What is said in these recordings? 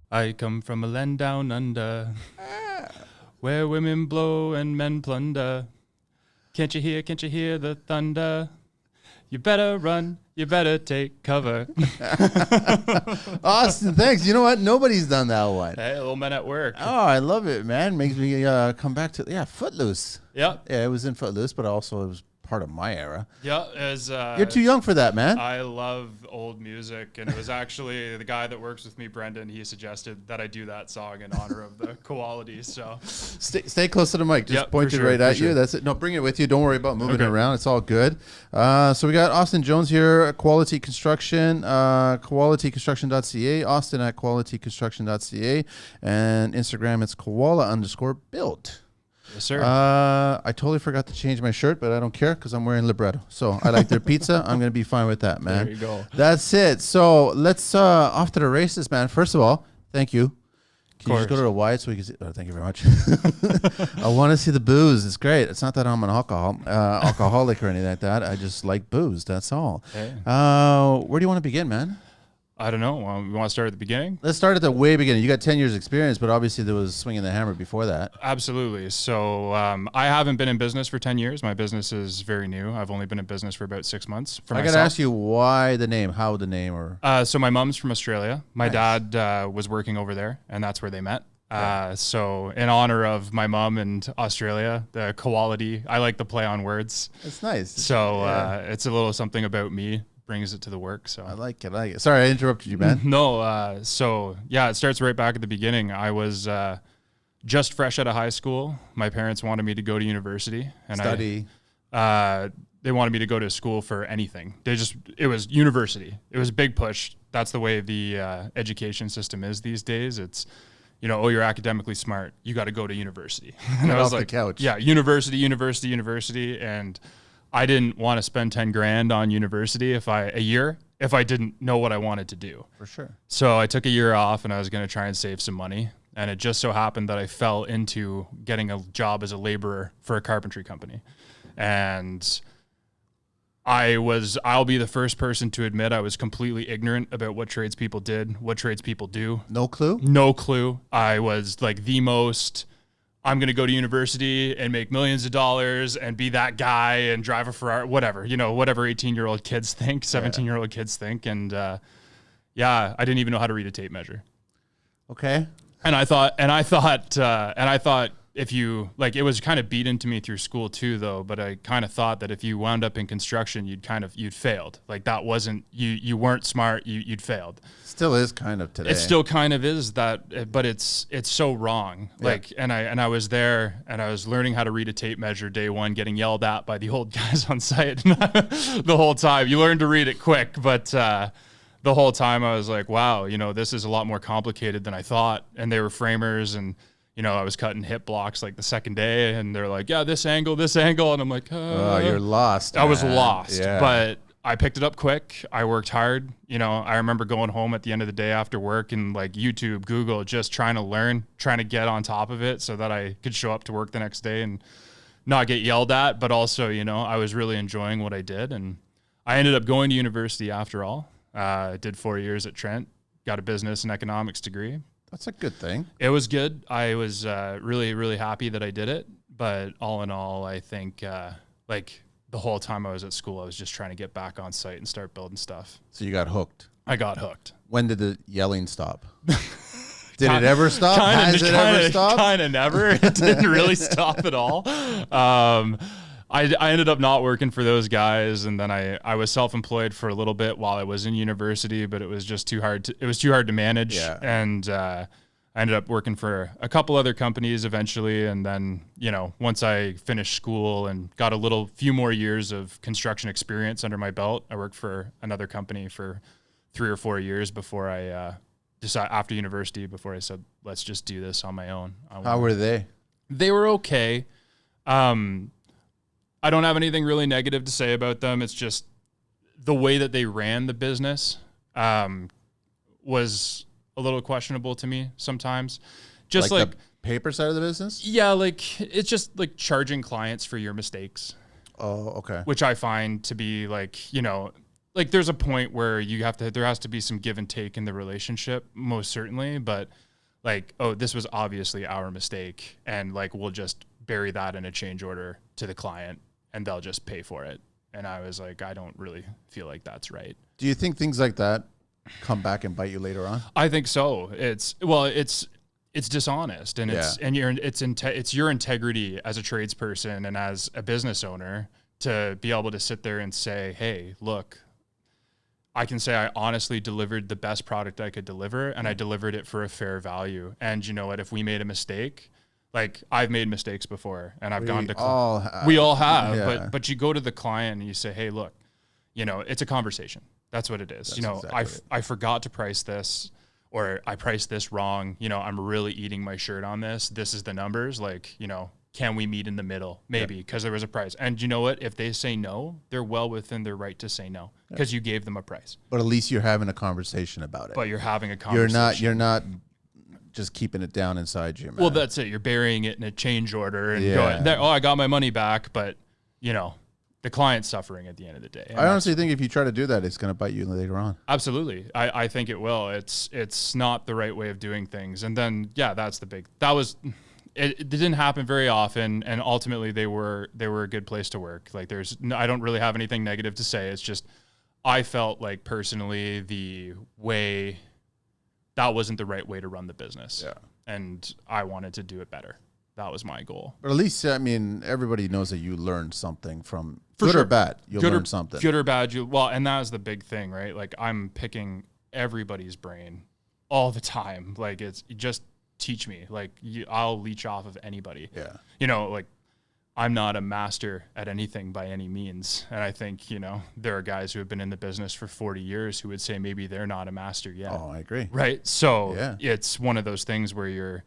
I come from a land down under, where women blow and men plunder. Can't you hear the thunder? You better run, you better take cover. Austin, thanks. You know what? Nobody's done that one. Hey, little men at work. Oh, I love it, man. Makes me come back to, Footloose. Yep. Yeah, it was in Footloose, but also it was part of my era. Yeah, as You're too young for that, man. I love old music, and it was actually the guy that works with me, Brendan. He suggested that I do that song in honor of the Koalaty. So stay close to the mic. Just point it right at you. That's it. No, bring it with you. Don't worry about moving it around. It's all good. So we got Austin Jones here, Koalaty Construction, koalatyconstruction.ca, Austin at koalatyconstruction.ca, and Instagram it's koala_built. Yes, sir. I totally forgot to change my shirt, but I don't care because I'm wearing libretto. So I like their pizza. I'm going to be fine with that, man. There you go. That's it. So let's off to the races, man. First of all, thank you. Can you just go to the wide so we can see? Oh, thank you very much. I want to see the booze. It's great. It's not that I'm an alcoholic or anything like that. I just like booze. That's all. Hey. Where do you want to begin, man? I don't know. We want to start at the beginning? Let's start at the way beginning. You got 10 years experience, but obviously there was swinging the hammer before that. Absolutely. So I haven't been in business for 10 years. My business is very new. I've only been in business for about 6 months. I got to ask you why the name, how the name, or... So my mom's from Australia. My dad was working over there, and that's where they met. So in honor of my mom and Australia, the Koalaty, I like the play on words. It's nice. So it's a little something about me. Brings it to the work. So I like it. Sorry, I interrupted you, man. No. So yeah, it starts right back at the beginning. I was just fresh out of high school. My parents wanted me to go to university and study. They wanted me to go to school for anything. It was university. It was a big push. That's the way the education system is these days. It's, you're academically smart. You got to go to university. And I was off the couch. Yeah, university. And I didn't want to spend 10 grand on university a year if I didn't know what I wanted to do. For sure. So I took a year off and I was going to try and save some money. And it just so happened that I fell into getting a job as a laborer for a carpentry company. And I'll be the first person to admit I was completely ignorant about what tradespeople did, what tradespeople do. No clue? No clue. I was like I'm going to go to university and make millions of dollars and be that guy and drive a Ferrari, whatever 18-year-old kids think, 17-year-old kids think. And I didn't even know how to read a tape measure. Okay. And I thought if you it was kind of beat into me through school too, though. But I kind of thought that if you wound up in construction, you'd failed. Like that wasn't, you weren't smart. You'd failed. Still is kind of today. It still kind of is that, but it's so wrong. Yeah. And I was there and I was learning how to read a tape measure day one, getting yelled at by the old guys on site the whole time. You learn to read it quick, but the whole time I was like, wow, this is a lot more complicated than I thought. And they were framers and, I was cutting hip blocks like the second day and they're like, yeah, this angle. And I'm like, oh, you're lost. I was lost, but I picked it up quick. I worked hard. I remember going home at the end of the day after work and YouTube, Google, just trying to learn, trying to get on top of it so that I could show up to work the next day and not get yelled at. But also, I was really enjoying what I did. And I ended up going to university after all. Did 4 years at Trent, got a business and economics degree. That's a good thing. It was good. I was really, really happy that I did it. But all in all, I think the whole time I was at school, I was just trying to get back on site and start building stuff. So you got hooked. I got hooked. When did the yelling stop? Did it ever stop? Has it ever stopped? Kind of never. It didn't really stop at all. I ended up not working for those guys, and then I was self-employed for a little bit while I was in university, but it was just too hard to manage. Yeah. And I ended up working for a couple other companies eventually, and then once I finished school and got a few more years of construction experience under my belt, I worked for another company for 3 or 4 years before I decided after university. Before I said, let's just do this on my own. How were they? They were okay. I don't have anything really negative to say about them. It's just the way that they ran the business was a little questionable to me sometimes. Just like the paper side of the business? Yeah, it's just charging clients for your mistakes. Oh, okay. Which I find to be like there's a point where there has to be some give and take in the relationship, most certainly. But like, oh, this was obviously our mistake, and like we'll just bury that in a change order to the client, and they'll just pay for it. And I was like, I don't really feel like that's right. Do you think things like that come back and bite you later on? I think so. It's dishonest, and it's your integrity as a tradesperson and as a business owner to be able to sit there and say, hey, look, I can say I honestly delivered the best product I could deliver, and I delivered it for a fair value. And you know what? If we made a mistake, like I've made mistakes before, and I've gone to we all have, yeah. but you go to the client and you say, hey, look, you know, it's a conversation. That's what it is. That's, you know, exactly I forgot to price this, or I priced this wrong. You know, I'm really eating my shirt on this. This is the numbers. Like, you know, can we meet in the middle? Maybe, because there was a price. And you know what? If they say no, they're well within their right to say no, because you gave them a price. But at least you're having a conversation about it. But you're having a conversation. You're not just keeping it down inside you, man. Well, that's it. You're burying it in a change order and going, oh, I got my money back. But, you know, the client's suffering at the end of the day. I honestly think if you try to do that, it's going to bite you later on. Absolutely. I think it will. It's not the right way of doing things. And then, it didn't happen very often, and ultimately they were a good place to work. Like I don't really have anything negative to say. It's just I felt like personally that wasn't the right way to run the business. Yeah. And I wanted to do it better. That was my goal. But at least, I mean, everybody knows that you learned something from good or bad. You learned something. Good or bad. And that was the big thing, right? Like I'm picking everybody's brain all the time. Like it's just teach me. Like I'll leech off of anybody. Yeah. You know, like I'm not a master at anything by any means. And I think, you know, there are guys who have been in the business for 40 years who would say maybe they're not a master yet. Oh, I agree. Right. So it's one of those things where you're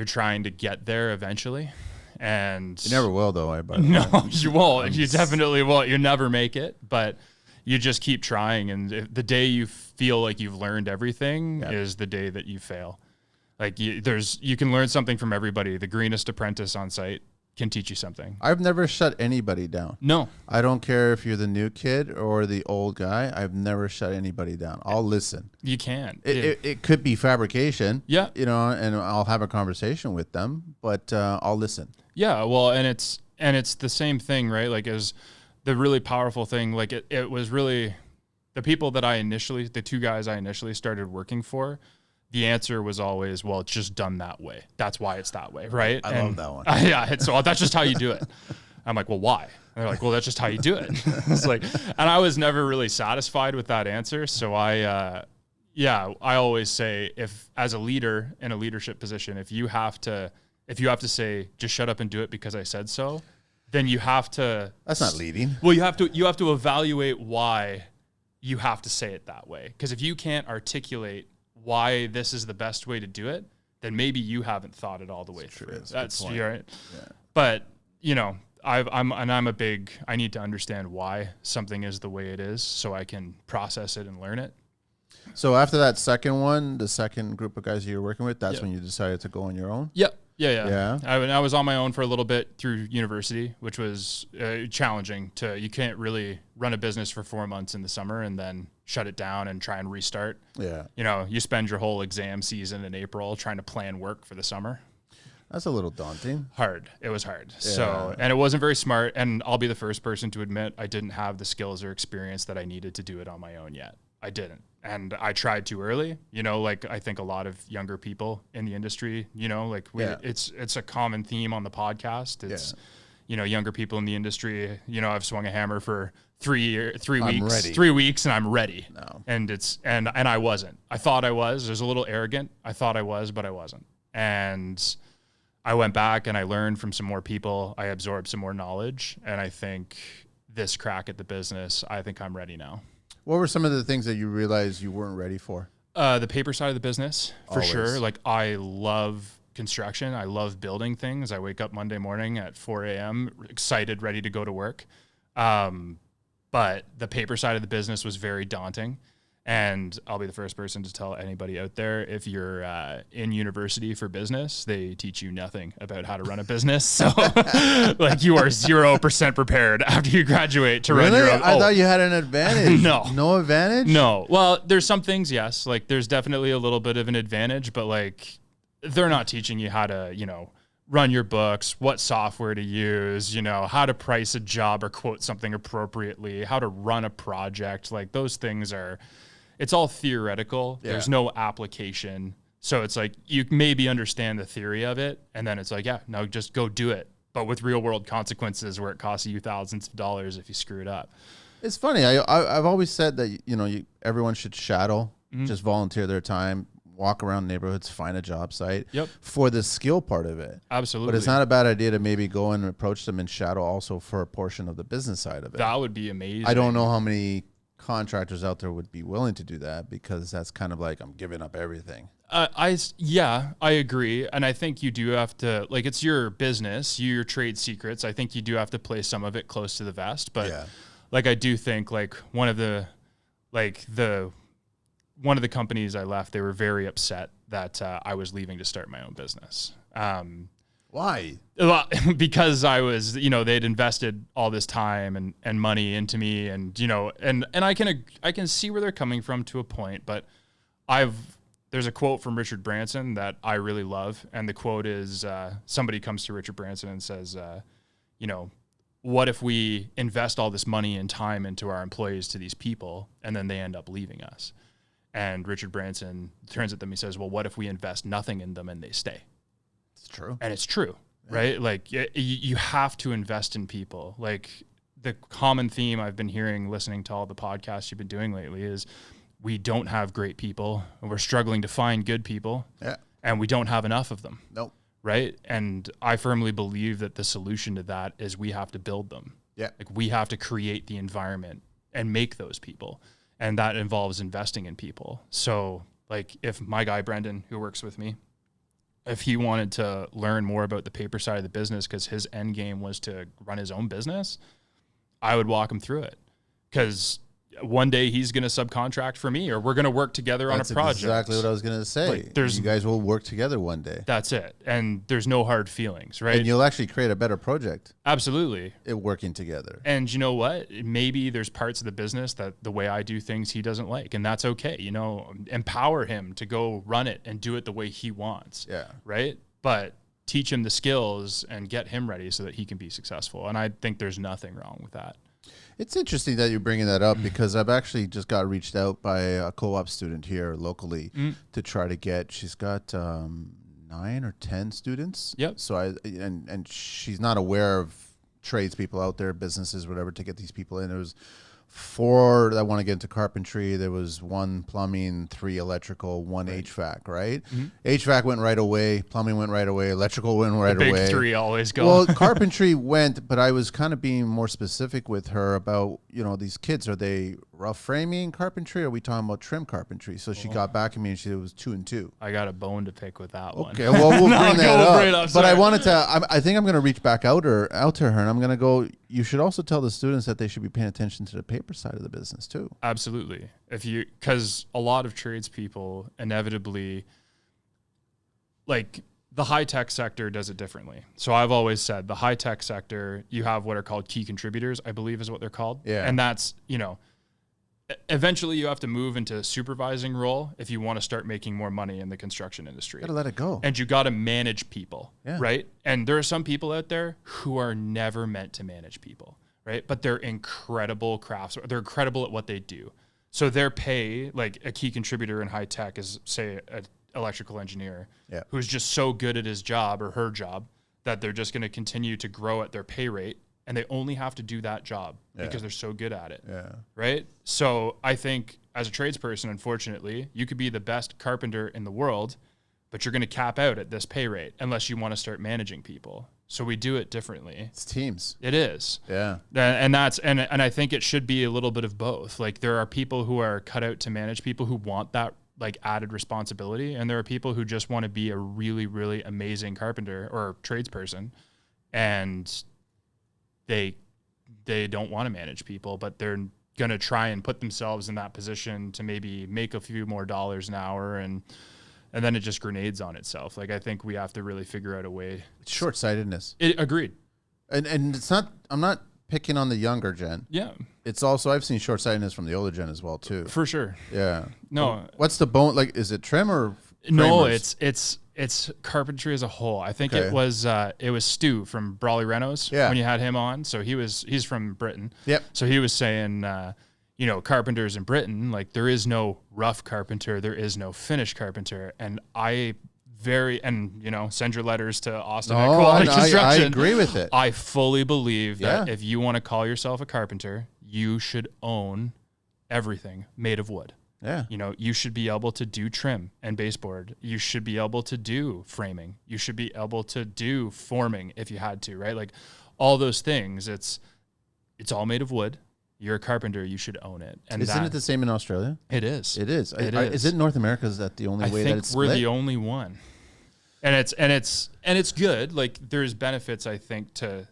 trying to get there eventually. And you never will though. No, you won't. You definitely won't. You never make it, but you just keep trying. And the day you feel like you've learned everything is the day that you fail. Like you can learn something from everybody. The greenest apprentice on site can teach you something. I've never shut anybody down. No. I don't care if you're the new kid or the old guy. I've never shut anybody down. I'll listen. You can. It could be fabrication. Yeah. You know, and I'll have a conversation with them, but I'll listen. Yeah. Well, and it's the same thing, right? Like as the really powerful thing, like it was really the people that the two guys I initially started working for, the answer was always, well, it's just done that way. That's why it's that way, right? I love that one. Yeah, so that's just how you do it. I'm like, well, why? And they're like, well, that's just how you do it. It's like, and I was never really satisfied with that answer. So I always say, if as a leader in a leadership position, if you have to say, just shut up and do it because I said so, then you have to. That's not leading. Well, you have to evaluate why you have to say it that way. Because if you can't articulate why this is the best way to do it, then maybe you haven't thought it all the way through. That's right. Yeah. But you know, I need to understand why something is the way it is so I can process it and learn it. So after that second one, the second group of guys you were working with, that's when you decided to go on your own? Yep. Yeah. I was on my own for a little bit through university, which was challenging. You can't really run a business for 4 months in the summer and then shut it down and try and restart. Yeah. You know, you spend your whole exam season in April trying to plan work for the summer. That's a little daunting. Hard. It was hard. Yeah. So, and it wasn't very smart. And I'll be the first person to admit I didn't have the skills or experience that I needed to do it on my own yet. I didn't. And I tried too early, you know, like I think a lot of younger people in the industry, you know, like it's a common theme on the podcast. It's, you know, younger people in the industry, you know, I've swung a hammer for 3 weeks and I'm ready. No. And I wasn't. I thought I was. It was a little arrogant. I thought I was, but I wasn't. And I went back and I learned from some more people. I absorbed some more knowledge. And I think this crack at the business, I think I'm ready now. What were some of the things that you realized you weren't ready for? The paper side of the business, for sure. Like I love construction. I love building things. I wake up Monday morning at 4 a.m. excited, ready to go to work. But the paper side of the business was very daunting. And I'll be the first person to tell anybody out there, if you're in university for business, they teach you nothing about how to run a business. So like you are 0% prepared after you graduate to run your own. I thought you had an advantage. No advantage? No. Well, there's some things, yes. Like there's definitely a little bit of an advantage, but like they're not teaching you how to, run your books, what software to use, how to price a job or quote something appropriately, how to run a project. Like those things it's all theoretical. Yeah. There's no application. So it's like you maybe understand the theory of it, and then it's like, yeah, no, just go do it. But with real world consequences where it costs you thousands of dollars if you screw it up. It's funny. I've always said that, everyone should shadow, just volunteer their time, walk around neighborhoods, find a job site for the skill part of it. Absolutely. But it's not a bad idea to maybe go and approach them and shadow also for a portion of the business side of it. That would be amazing. I don't know how many contractors out there would be willing to do that, because that's kind of like, I'm giving up everything. I agree. And I think you do have to, like, it's your business, your trade secrets. I think you do have to play some of it close to the vest. But like, I do think like one of the companies I left, they were very upset that I was leaving to start my own business. Why? Because I was, they'd invested all this time and money into me, and I can see where they're coming from to a point, but there's a quote from Richard Branson that I really love, and the quote is, somebody comes to Richard Branson and says, what if we invest all this money and time into our employees, to these people, and then they end up leaving us? And Richard Branson turns at them, he says, well, what if we invest nothing in them and they stay? It's true. And it's true, right? Like you have to invest in people. Like the common theme I've been hearing, listening to all the podcasts you've been doing lately, is we don't have great people, and we're struggling to find good people, and we don't have enough of them. Nope. Right? And I firmly believe that the solution to that is we have to build them. Yeah. Like we have to create the environment and make those people. And that involves investing in people. So like if my guy, Brendan, who works with me, if he wanted to learn more about the paper side of the business, because his end game was to run his own business, I would walk him through it. Because one day he's going to subcontract for me, or we're going to work together on a project. That's exactly what I was going to say. Like, you guys will work together one day. That's it. And there's no hard feelings, right? And you'll actually create a better project. Absolutely. Working together. And you know what? Maybe there's parts of the business that the way I do things he doesn't like, and that's okay. Empower him to go run it and do it the way he wants. Yeah. Right? But teach him the skills and get him ready so that he can be successful. And I think there's nothing wrong with that. It's interesting that you're bringing that up, because I've actually just got reached out by a co-op student here locally to try to get. She's got 9 or 10 students. Yep. So and she's not aware of tradespeople out there, businesses, whatever, to get these people in. There was 4 that want to get into carpentry. There was 1 plumbing, 3 electrical, 1 HVAC, right? HVAC went right away. Plumbing went right away. Electrical went right away. Big 3 always go. Well, carpentry went, but I was kind of being more specific with her about, these kids, are they rough framing carpentry, or are we talking about trim carpentry? So she got back at me and she was 2 and 2. I got a bone to pick with that one. Okay, well, we'll bring that up. But I wanted to, I think I'm going to reach back out to her, and I'm going to go, you should also tell the students that they should be paying attention to the paper side of the business too. Absolutely. Because a lot of tradespeople inevitably, like the high tech sector does it differently. So I've always said the high tech sector, you have what are called key contributors, I believe is what they're called. Yeah. And that's, eventually you have to move into a supervising role if you want to start making more money in the construction industry. Gotta let it go. And you got to manage people, right? And there are some people out there who are never meant to manage people, right? But they're incredible they're incredible at what they do. So their pay, like a key contributor in high tech is, say, an electrical engineer who's just so good at his job or her job that they're just going to continue to grow at their pay rate. And they only have to do that job because they're so good at it. Yeah. Right? So I think as a tradesperson, unfortunately, you could be the best carpenter in the world, but you're going to cap out at this pay rate unless you want to start managing people. So we do it differently. It's teams. It is. Yeah. And I think it should be a little bit of both. Like there are people who are cut out to manage people who want that like added responsibility. And there are people who just want to be a really, really amazing carpenter or tradesperson. And they don't want to manage people, but they're going to try and put themselves in that position to maybe make a few more dollars an hour, and then it just grenades on itself. Like, I think we have to really figure out a way. It's short-sightedness. Agreed. And it's not, I'm not picking on the younger gen. Yeah. It's also, I've seen short-sightedness from the older gen as well too. For sure. Yeah. No. What's the bone? Like, is it trim or framers? No, it's carpentry as a whole. I think it was Stu from Brawley Renos when you had him on. So he's from Britain. Yep. So he was saying, carpenters in Britain, like, there is no rough carpenter, there is no finished carpenter. And send your letters to Austin of Koalaty Construction. I agree with it. I fully believe that if you want to call yourself a carpenter, you should own everything made of wood. Yeah. You should be able to do trim and baseboard. You should be able to do framing. You should be able to do forming if you had to, right? Like, all those things, it's all made of wood. You're a carpenter, you should own it. And isn't it the same in Australia? It is. It is. Is it North America? Is that the only way that it's split? I think we're the only one. And it's good. Like, there's benefits, I think, to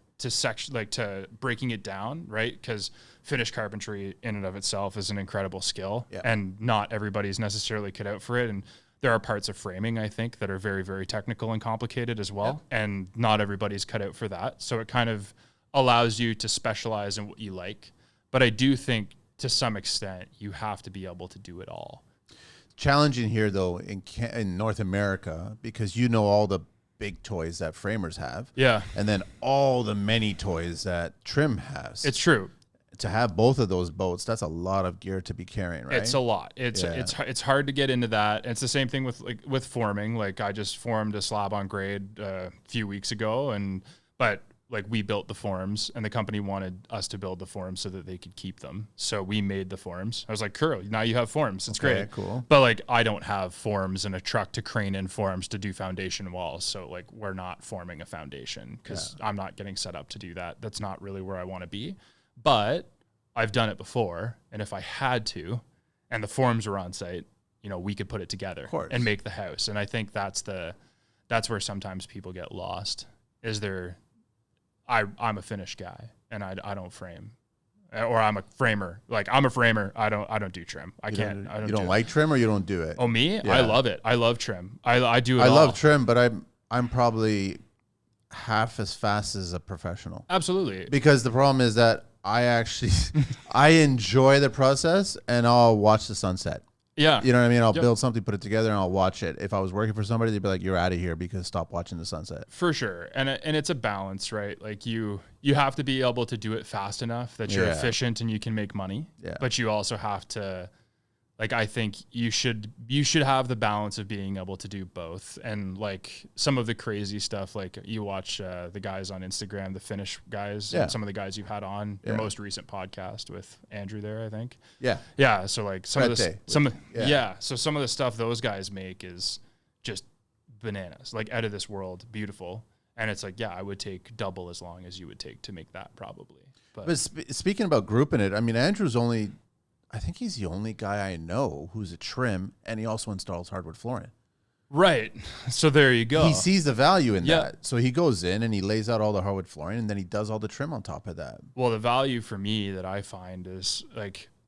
breaking it down, right? Because finished carpentry in and of itself is an incredible skill, and not everybody's necessarily cut out for it. And there are parts of framing, I think, that are very, very technical and complicated as well, and not everybody's cut out for that. So it kind of allows you to specialize in what you like. But I do think, to some extent, you have to be able to do it all. Challenging here, though, in North America, because all the big toys that framers have. Yeah. And then all the many toys that trim has. It's true. To have both of those boats, that's a lot of gear to be carrying, right? It's a lot. It's hard to get into that. And it's the same thing with forming. Like, I just formed a slab on grade a few weeks ago, but we built the forms, and the company wanted us to build the forms so that they could keep them. So we made the forms. I was like, cool, now you have forms. It's great. Cool. But I don't have forms and a truck to crane in forms to do foundation walls. So we're not forming a foundation because I'm not getting set up to do that. That's not really where I want to be. But I've done it before. And if I had to, and the forms were on site, we could put it together and make the house. And I think that's where sometimes people get lost. I'm a finished guy, and I don't frame, or I'm a framer. Like, I'm a framer. I don't do trim. You don't like trim, or you don't do it? Oh, me? Yeah. I love it. I love trim. I do it. I love trim, but I'm probably half as fast as a professional. Absolutely. Because the problem is that I enjoy the process, and I'll watch the sunset. Yeah. You know what I mean? I'll build something, put it together, and I'll watch it. If I was working for somebody, they'd be like, you're out of here because stop watching the sunset. For sure. And it's a balance, right? Like, you have to be able to do it fast enough that you're efficient and you can make money. Yeah. But you also have to, I think you should have the balance of being able to do both. And some of the crazy stuff, you watch the guys on Instagram, the Finnish guys, and some of the guys you've had on your most recent podcast with Andrew there, I think. Yeah. Yeah. So some of the stuff those guys make is just bananas, out of this world, beautiful. And it's I would take double as long as you would take to make that, probably. But speaking about grouping it, I mean, Andrew's I think he's the only guy I know who's a trim, and he also installs hardwood flooring. Right. So there you go. He sees the value in that. So he goes in and he lays out all the hardwood flooring, and then he does all the trim on top of that. Well, the value for me that I find is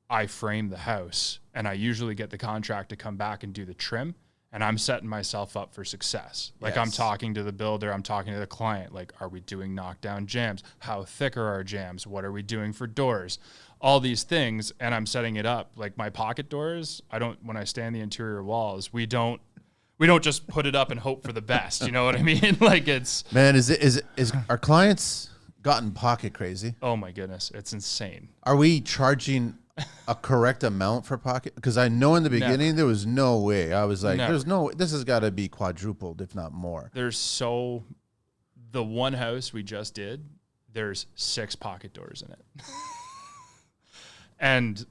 I frame the house, and I usually get the contract to come back and do the trim, and I'm setting myself up for success. I'm talking to the builder, I'm talking to the client. Are we doing knockdown jambs? How thick are our jambs? What are we doing for doors? All these things, and I'm setting it up. My pocket doors, when I stand the interior walls, we don't just put it up and hope for the best. You know what I mean? It's, man, is our clients gotten pocket crazy? Oh my goodness, it's insane. Are we charging a correct amount for pocket? Because I know in the beginning there was no way. I was like, this has got to be quadrupled, if not more. The one house we just did, there's 6 pocket doors in it. And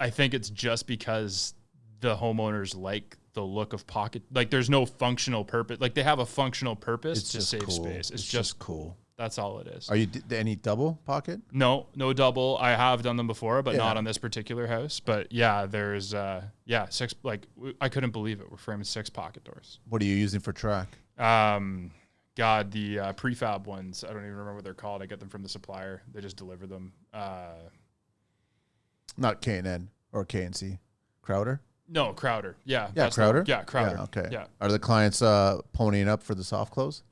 I think it's just because the homeowners like the look of pocket. There's no functional purpose. They have a functional purpose to save space. It's just cool. That's all it is. Are you any double pocket? No double. I have done them before, but not on this particular house. But yeah, there's 6. I couldn't believe it. We're framing 6 pocket doors. What are you using for track? The prefab ones. I don't even remember what they're called. I get them from the supplier. They just deliver them. Not K&N or KNC. Crowder? No, Crowder. Yeah. Yeah, Crowder? Crowder. Yeah, okay. Yeah. Are the clients ponying up for the soft close?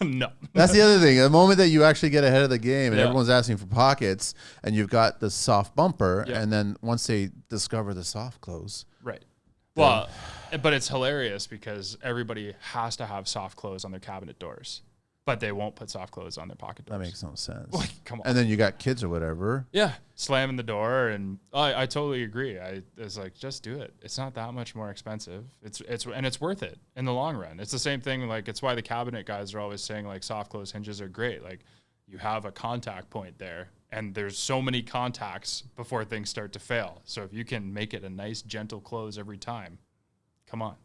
No. That's the other thing. The moment that you actually get ahead of the game and everyone's asking for pockets and you've got the soft bumper, and then once they discover the soft close. Right. Well, but it's hilarious because everybody has to have soft close on their cabinet doors, but they won't put soft close on their pocket doors. That makes no sense. Like, come on. And then you got kids or whatever. Yeah. Slamming the door. And I totally agree. It's like, just do it. It's not that much more expensive. It's worth it in the long run. It's the same thing. Like, it's why the cabinet guys are always saying like soft close hinges are great. Like, you have a contact point there and there's so many contacts before things start to fail. So if you can make it a nice, gentle close every time, come on.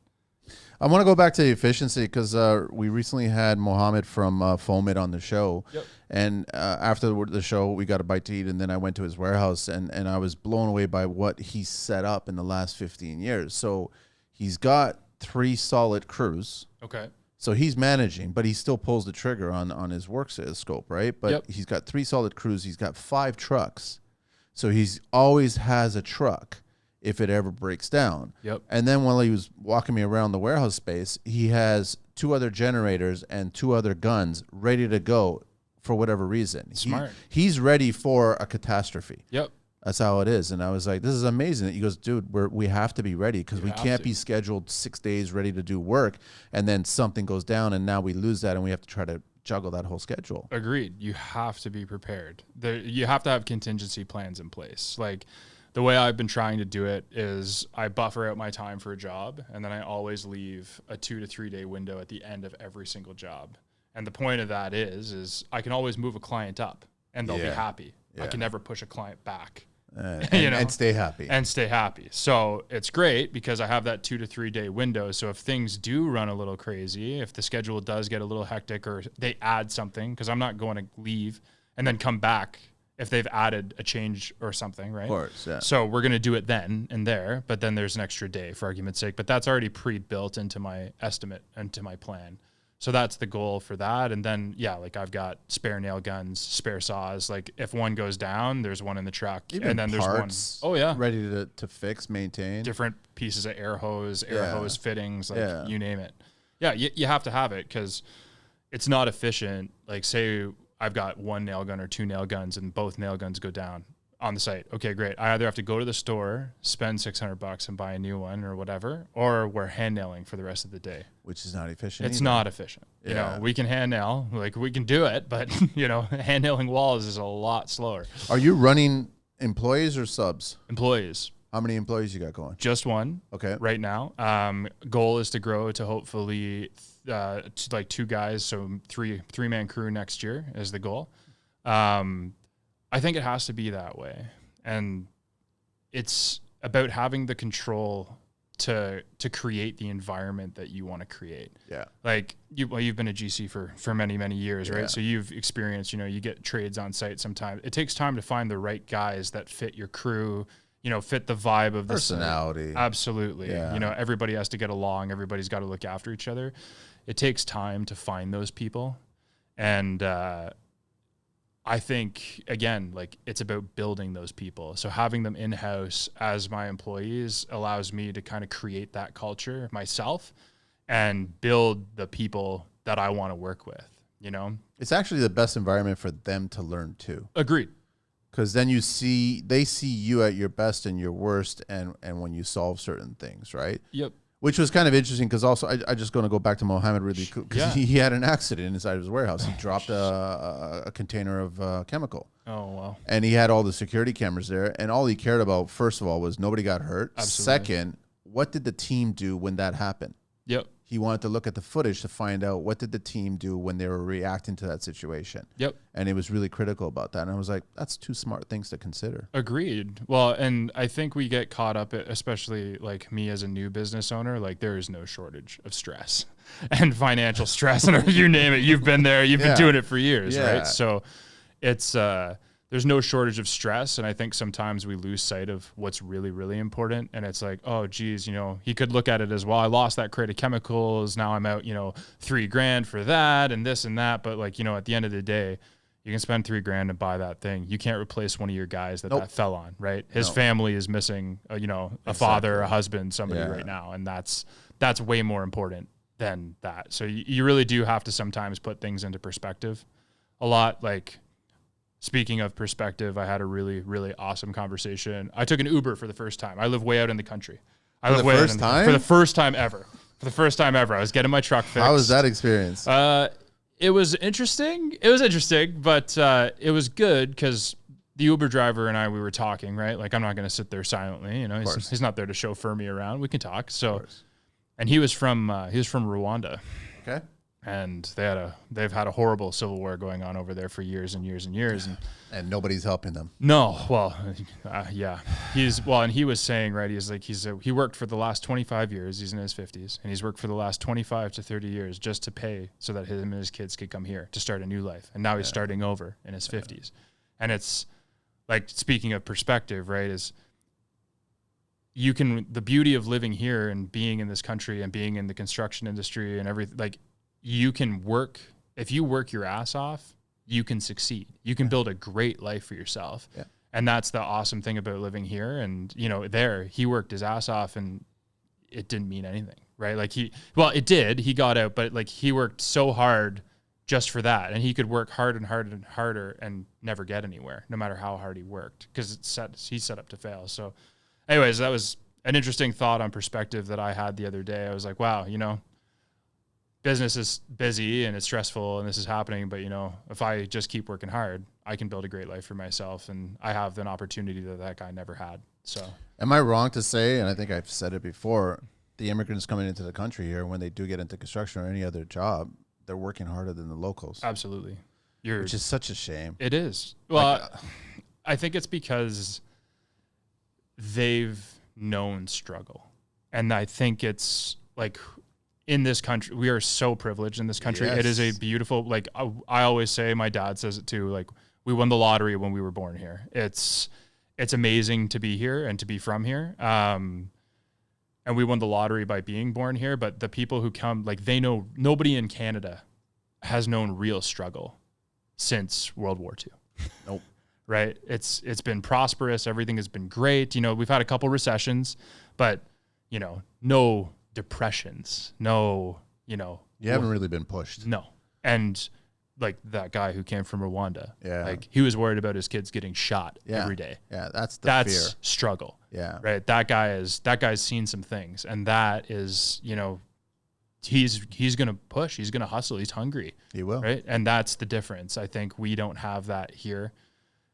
I want to go back to the efficiency because we recently had Mohammed from Foamit on the show. Yep. And after the show, we got a bite to eat, and then I went to his warehouse, and I was blown away by what he set up in the last 15 years. So he's got 3 solid crews. Okay. So he's managing, but he still pulls the trigger on his work scope, right? But he's got 3 solid crews. He's got 5 trucks. So he's always has a truck if it ever breaks down. Yep. And then while he was walking me around the warehouse space, he has 2 other generators and 2 other guns ready to go for whatever reason. Smart. He's ready for a catastrophe. Yep. That's how it is. And I was like, this is amazing. He goes, dude, we have to be ready because we can't be scheduled 6 days ready to do work. And then something goes down and now we lose that and we have to try to juggle that whole schedule. Agreed. You have to be prepared. You have to have contingency plans in place. Like, the way I've been trying to do it is I buffer out my time for a job, and then I always leave a 2 to 3 day window at the end of every single job. And the point of that is I can always move a client up and they'll be happy. I can never push a client back. And stay happy. And stay happy. So it's great because I have that 2 to 3 day window. So if things do run a little crazy, if the schedule does get a little hectic or they add something, because I'm not going to leave and then come back if they've added a change or something, right? Of course, yeah. So we're going to do it then and there, but then there's an extra day for argument's sake. But that's already pre-built into my estimate and to my plan. So that's the goal for that. And then, like I've got spare nail guns, spare saws. Like if one goes down, there's one in the truck. Even and then parts, there's one. Oh, yeah. Ready to fix, maintain. Different pieces of air hose fittings, like you name it. Yeah, you have to have it because it's not efficient. Like say I've got 1 nail gun or 2 nail guns and both nail guns go down on the site. Okay, great. I either have to go to the store, spend $600 and buy a new one or whatever, or we're hand nailing for the rest of the day. Which is not efficient. It's not efficient. You know, we can hand nail, like we can do it, but hand nailing walls is a lot slower. Are you running employees or subs? Employees. How many employees you got going? Just 1. Okay. Right now. Goal is to grow to hopefully to like 2 guys, so 3-man crew next year is the goal. I think it has to be that way, and it's about having the control to create the environment that you want to create. Yeah, like you've been a GC for many years, right? So you've experienced, you get trades on site. Sometimes it takes time to find the right guys that fit your crew. Fit the vibe of the personality. Absolutely. Yeah. Everybody has to get along. Everybody's got to look after each other. It takes time to find those people. And I think, again, like it's about building those people. So having them in-house as my employees allows me to kind of create that culture myself and build the people that I want to work with, It's actually the best environment for them to learn too. Agreed. Because then they see you at your best and your worst and when you solve certain things, right? Yep. Which was kind of interesting because also I just going to go back to Mohammed really quick because he had an accident inside his warehouse. He dropped a container of chemical. Oh, wow. And he had all the security cameras there. And all he cared about, first of all, was nobody got hurt. Absolutely. Second, what did the team do when that happened? Yep. He wanted to look at the footage to find out what did the team do when they were reacting to that situation. Yep. And it was really critical about that. And I was like, that's 2 smart things to consider. Agreed. Well, and I think we get caught up, especially like me as a new business owner, like there is no shortage of stress and financial stress and you name it. You've been there. You've been doing it for years, right? So it's there's no shortage of stress. And I think sometimes we lose sight of what's really, really important. And it's like, oh, geez, he could look at it as, well, I lost that crate of chemicals. Now I'm out, $3,000 for that and this and that. But like, at the end of the day, You can spend $3,000 and buy that thing. You can't replace one of your guys that fell on, right? His No. family is missing, a father, a husband, somebody right now. And that's way more important than that. So you really do have to sometimes put things into perspective a lot. Like, speaking of perspective, I had a really, really awesome conversation. I took an Uber for the first time. I live way out in the country. For the first time ever. I was getting my truck fixed. How was that experience? It was interesting. But it was good because the Uber driver and we were talking, right? Like, I'm not going to sit there silently. He's not there to chauffeur me around. We can talk. So, and he was from Rwanda. Okay. And they've had a horrible civil war going on over there for years and years and years. And nobody's helping them. No. Well, yeah. And he was saying, right, he worked for the last 25 years. He's in his 50s. And he's worked for the last 25 to 30 years just to pay so that him and his kids could come here to start a new life. And now he's starting over in his 50s. And it's like, speaking of perspective, right, is the beauty of living here and being in this country and being in the construction industry and everything, like, you can work, if you work your ass off, you can succeed. You can build a great life for yourself. Yeah. And that's the awesome thing about living here. And, he worked his ass off and it didn't mean anything, right? Like it did, he got out, but like, he worked so hard just for that. And he could work hard and harder and harder and never get anywhere, no matter how hard he worked, because he's set up to fail. So anyways, that was an interesting thought on perspective that I had the other day. I was like, wow, business is busy and it's stressful and this is happening, but if I just keep working hard, I can build a great life for myself, and I have an opportunity that guy never had. So, am I wrong to say, and I think I've said it before, the immigrants coming into the country here, when they do get into construction or any other job, they're working harder than the locals? Absolutely. Which is such a shame. It is. Well, I think it's because they've known struggle, and I think it's like, in this country, we are so privileged in this country. Yes. It is a beautiful, like, I always say, my dad says it too, like, we won the lottery when we were born here. It's amazing to be here and to be from here. And we won the lottery by being born here, but the people who come, like, they know, nobody in Canada has known real struggle since World War II. Nope. Right? It's been prosperous. Everything has been great. We've had a couple recessions, but, no depressions, no, you haven't really been pushed. No. And like that guy who came from Rwanda, like, he was worried about his kids getting shot every day. Yeah, that's fear. Struggle. Yeah. Right. That guy's seen some things, and that is, he's going to push, he's going to hustle, he's hungry. He will. Right. And that's the difference. I think we don't have that here.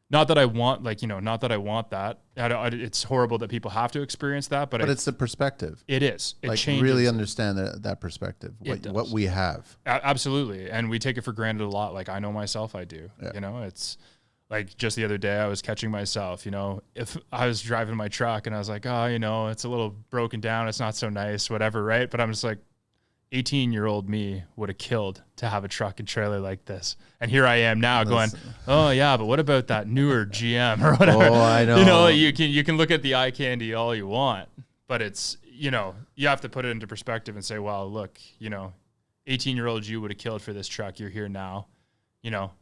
Not that I want, that. It's horrible that people have to experience that, but it's the perspective. It is. It changes. Really understand that perspective, what we have. Absolutely. And we take it for granted a lot. Like, I know myself, I do. Yeah. It's like, just the other day I was catching myself, if I was driving my truck and I was like, oh, it's a little broken down, it's not so nice, whatever, right? But I'm just like, 18-year-old me would have killed to have a truck and trailer like this. And here I am now going, oh yeah, but what about that newer GM or whatever? Oh, I know. You can look at the eye candy all you want, but it's, you have to put it into perspective and say, well, look, 18-year-old you would have killed for this truck. You're here now,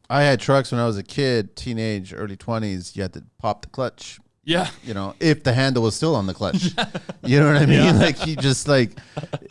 I had trucks when I was a kid, teenage, early 20s. You had to pop the clutch. Yeah. If the handle was still on the clutch. You know what I mean? Yeah. Like, he just, like,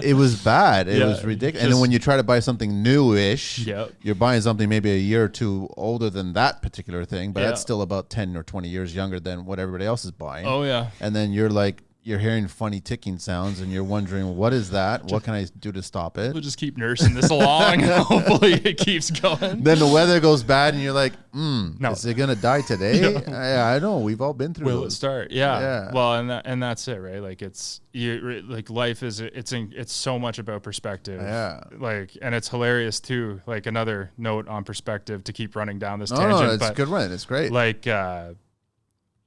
it was bad. It was ridiculous. And then when you try to buy something newish, you're buying something maybe a year or two older than that particular thing, but that's still about 10 or 20 years younger than what everybody else is buying. Oh, yeah. And then you're hearing funny ticking sounds and you're wondering, what is that? What can I do to stop it? We'll just keep nursing this along. Hopefully it keeps going. Then the weather goes bad and you're like, no. Is it going to die today? No. I know. We've all been through Will it start? Yeah. Well, and that's it, right? Like, life is, it's so much about perspective. Yeah. Like, and it's hilarious too. Like, another note on perspective to keep running down this tangent. No, it's a good run. It's great. Like,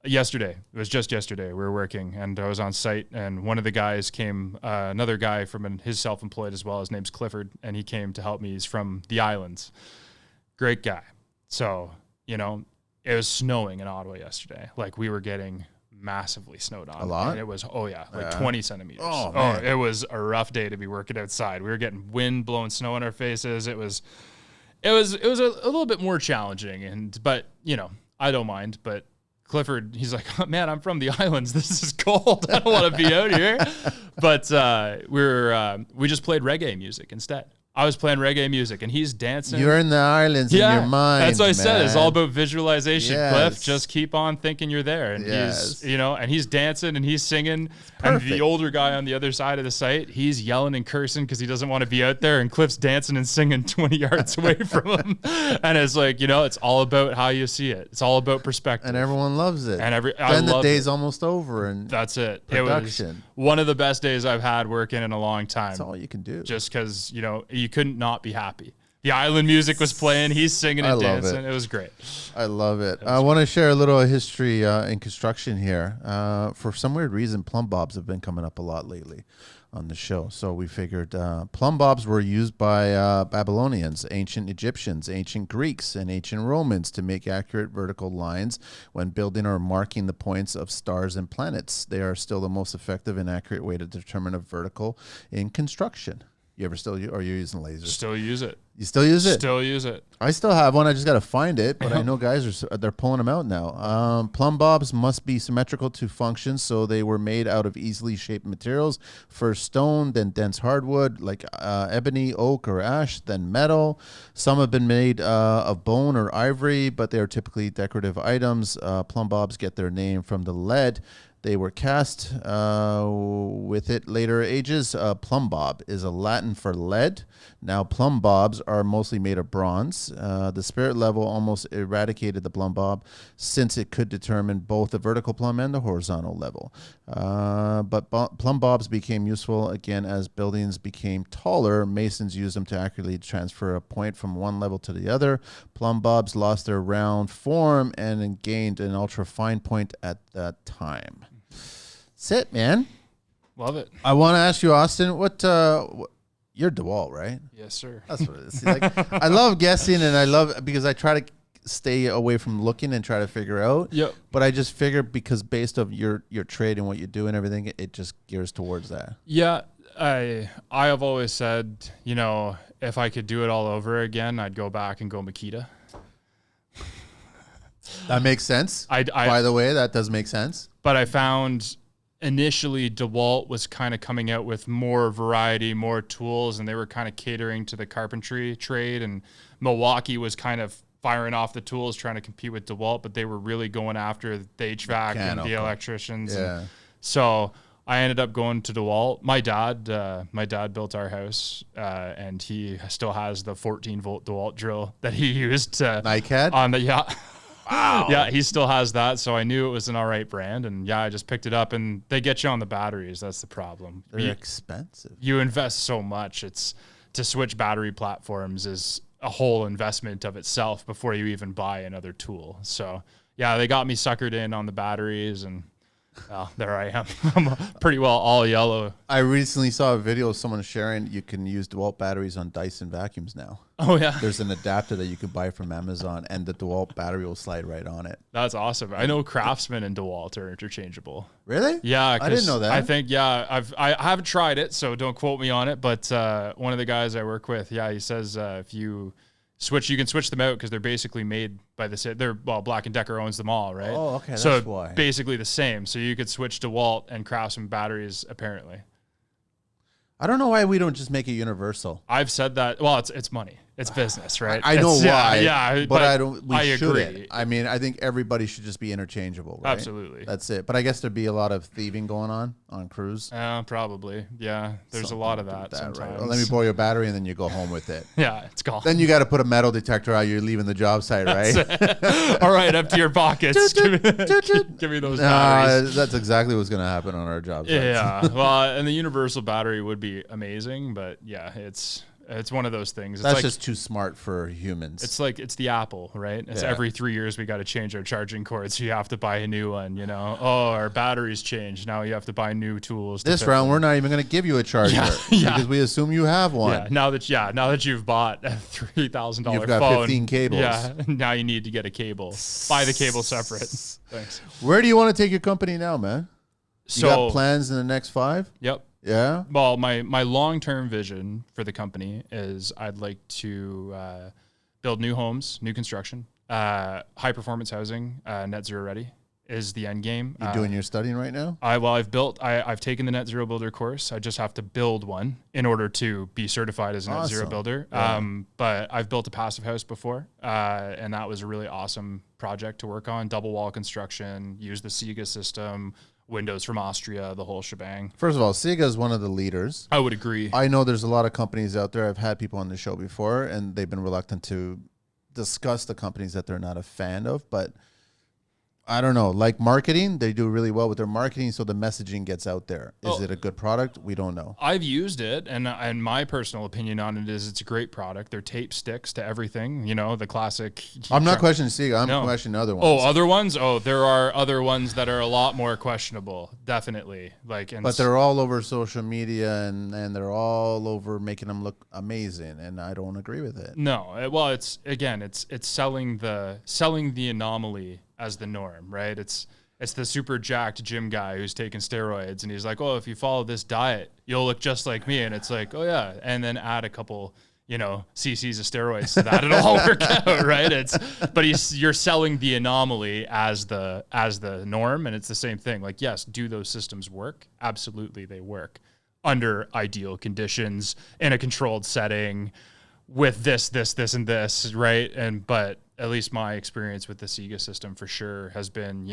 yesterday, it was just yesterday, we were working and I was on site, and one of the guys came, another guy from his self-employed as well, his name's Clifford, and he came to help me. He's from the islands. Great guy. So, it was snowing in Ottawa yesterday. Like, we were getting massively snowed on. A lot? And it was, 20 centimeters. Oh, it was a rough day to be working outside. We were getting wind blowing snow in our faces. It was It was a little bit more challenging, but I don't mind. But Clifford, he's like, oh, man, I'm from the islands. This is cold. I don't want to be out here. But we just played reggae music instead. I was playing reggae music, and he's dancing. You're in the islands in your mind. That's what I said. Man. It's all about visualization, Cliff. Just keep on thinking you're there. And he's dancing and he's singing. And the older guy on the other side of the site, he's yelling and cursing because he doesn't want to be out there. And Cliff's dancing and singing 20 yards away from him. And it's like, it's all about how you see it. It's all about perspective. And everyone loves it. And then the day's almost over. And that's it. Production. It was one of the best days I've had working in a long time. That's all you can do. Just because, you couldn't not be happy. The island music was playing. He's singing and dancing. It was great. I love it. I want to share a little history in construction here. For some weird reason, plumb bobs have been coming up a lot lately on the show. So we figured plumb bobs were used by Babylonians, ancient Egyptians, ancient Greeks, and ancient Romans to make accurate vertical lines when building or marking the points of stars and planets. They are still the most effective and accurate way to determine a vertical in construction. You ever still, or you're using lasers? Still use it. You still use it? Still use it. I still have one. I just got to find it, but I know guys they're pulling them out now. Plumb bobs must be symmetrical to function, so they were made out of easily shaped materials. First stone, then dense hardwood like ebony, oak, or ash, then metal. Some have been made of bone or ivory, but they are typically decorative items. Plumb bobs get their name from the lead they were cast with it later ages. Plumb bob is a Latin for lead. Now plumb bobs are mostly made of bronze. The spirit level almost eradicated the plumb bob since it could determine both the vertical plumb and the horizontal level. But plumb bobs became useful again as buildings became taller. Masons used them to accurately transfer a point from one level to the other. Plumb bobs lost their round form and gained an ultra fine point at that time. That's it, man. Love it. I want to ask you, Austin, what you're DeWalt, right? Yes, sir. That's what it is. Like, I love guessing, and I love because I try to stay away from looking and try to figure out. Yep. But I just figure because based of your trade and what you do and everything, it just gears towards that. Yeah, I have always said, you know, if I could do it all over again, I'd go back and go Makita. That makes sense. By the way, that does make sense. But I found initially DeWalt was kind of coming out with more variety, more tools, and they were kind of catering to the carpentry trade. And Milwaukee was kind of firing off the tools, trying to compete with DeWalt, but they were really going after the HVAC and the electricians. Yeah. And so I ended up going to DeWalt. My dad built our house, and he still has the 14-volt DeWalt drill that he used to NiCad? on the yacht. Wow. Yeah, he still has that, so I knew it was an all right brand, and yeah, I just picked it up, and they get you on the batteries. That's the problem. They're expensive. You invest so much. It's to switch battery platforms is a whole investment of itself before you even buy another tool. So yeah, they got me suckered in on the batteries, and there I am. I'm pretty well all yellow. I recently saw a video of someone sharing you can use DeWalt batteries on Dyson vacuums now. Oh, yeah. There's an adapter that you can buy from Amazon, and the DeWalt battery will slide right on it. That's awesome. I know Craftsman and DeWalt are interchangeable. Really? Yeah. I didn't know that. I think, I haven't tried it, so don't quote me on it, but one of the guys I work with, he says if you can switch them out because they're basically made by Black & Decker owns them all, right? Oh, okay, so that's why. Basically the same. So you could switch DeWalt and Craftsman batteries, apparently. I don't know why we don't just make it universal. I've said that. Well, it's money. It's business, right? I know why. Yeah, but I don't. I agree. Shouldn't. I mean, I think everybody should just be interchangeable, right? Absolutely. That's it. But I guess there'd be a lot of thieving going on cruise. Probably. Yeah, there's a lot of that sometimes. Right? Well, let me borrow your battery, and then you go home with it. Yeah, it's gone. Then you got to put a metal detector out. You're leaving the job site, right? All right, empty your pockets. give me those batteries. That's exactly what's going to happen on our job sites. Yeah. Well, and the universal battery would be amazing, but yeah, it's one of those things. That's just too smart for humans. It's like it's the Apple, right? It's every 3 years we got to change our charging cord, so you have to buy a new one. You know, our batteries changed. Now you have to buy new tools. This round, we're not even going to give you a charger because we assume you have one. Yeah. Now that you've bought a $3,000 phone, you've got 15 cables. Yeah. Now you need to get a cable. Buy the cable separate. Thanks. Where do you want to take your company now, man? You got plans in the next 5? Yep. Yeah. Well, my long-term vision for the company is I'd like to build new homes, new construction, high performance housing, net zero ready is the end game. You doing your studying right now? I've taken the net zero builder course. I just have to build one in order to be certified as a net zero builder. Yeah. But I've built a passive house before, and that was a really awesome project to work on. Double wall construction, use the Siga system, windows from Austria, the whole shebang. First of all, Siga is one of the leaders. I would agree. I know there's a lot of companies out there. I've had people on the show before, and they've been reluctant to discuss the companies that they're not a fan of, but I don't know, like marketing, they do really well with their marketing, so the messaging gets out there. Is it a good product? We don't know. I've used it, and my personal opinion on it is it's a great product. Their tape sticks to everything, you know, the classic. I'm not questioning Siga. I'm questioning other ones. Oh, other ones? Oh, there are other ones that are a lot more questionable, definitely. But they're all over social media, and they're all over making them look amazing, and I don't agree with it. No, well, it's selling the anomaly as the norm, right? It's the super jacked gym guy who's taking steroids, and he's like, oh, if you follow this diet, you'll look just like me. And it's like, oh yeah, and then add a couple, cc's of steroids to that, it'll all work out, right? But you're selling the anomaly as the norm, and it's the same thing. Like, yes, do those systems work? Absolutely, they work under ideal conditions in a controlled setting with this, and this, right? But at least my experience with the Siga system for sure has been,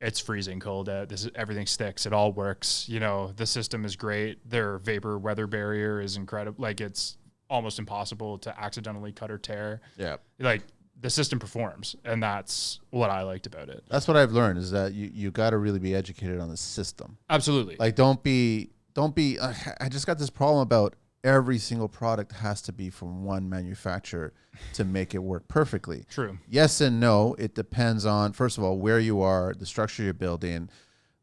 it's freezing cold out. Everything sticks. It all works. The system is great. Their vapor weather barrier is incredible. Like, it's almost impossible to accidentally cut or tear. Yeah. Like, the system performs, and that's what I liked about it. That's what I've learned, is that you got to really be educated on the system. Absolutely. Like, don't be, I just got this problem about every single product has to be from one manufacturer to make it work perfectly. True. Yes and no. It depends on, first of all, where you are, the structure you're building,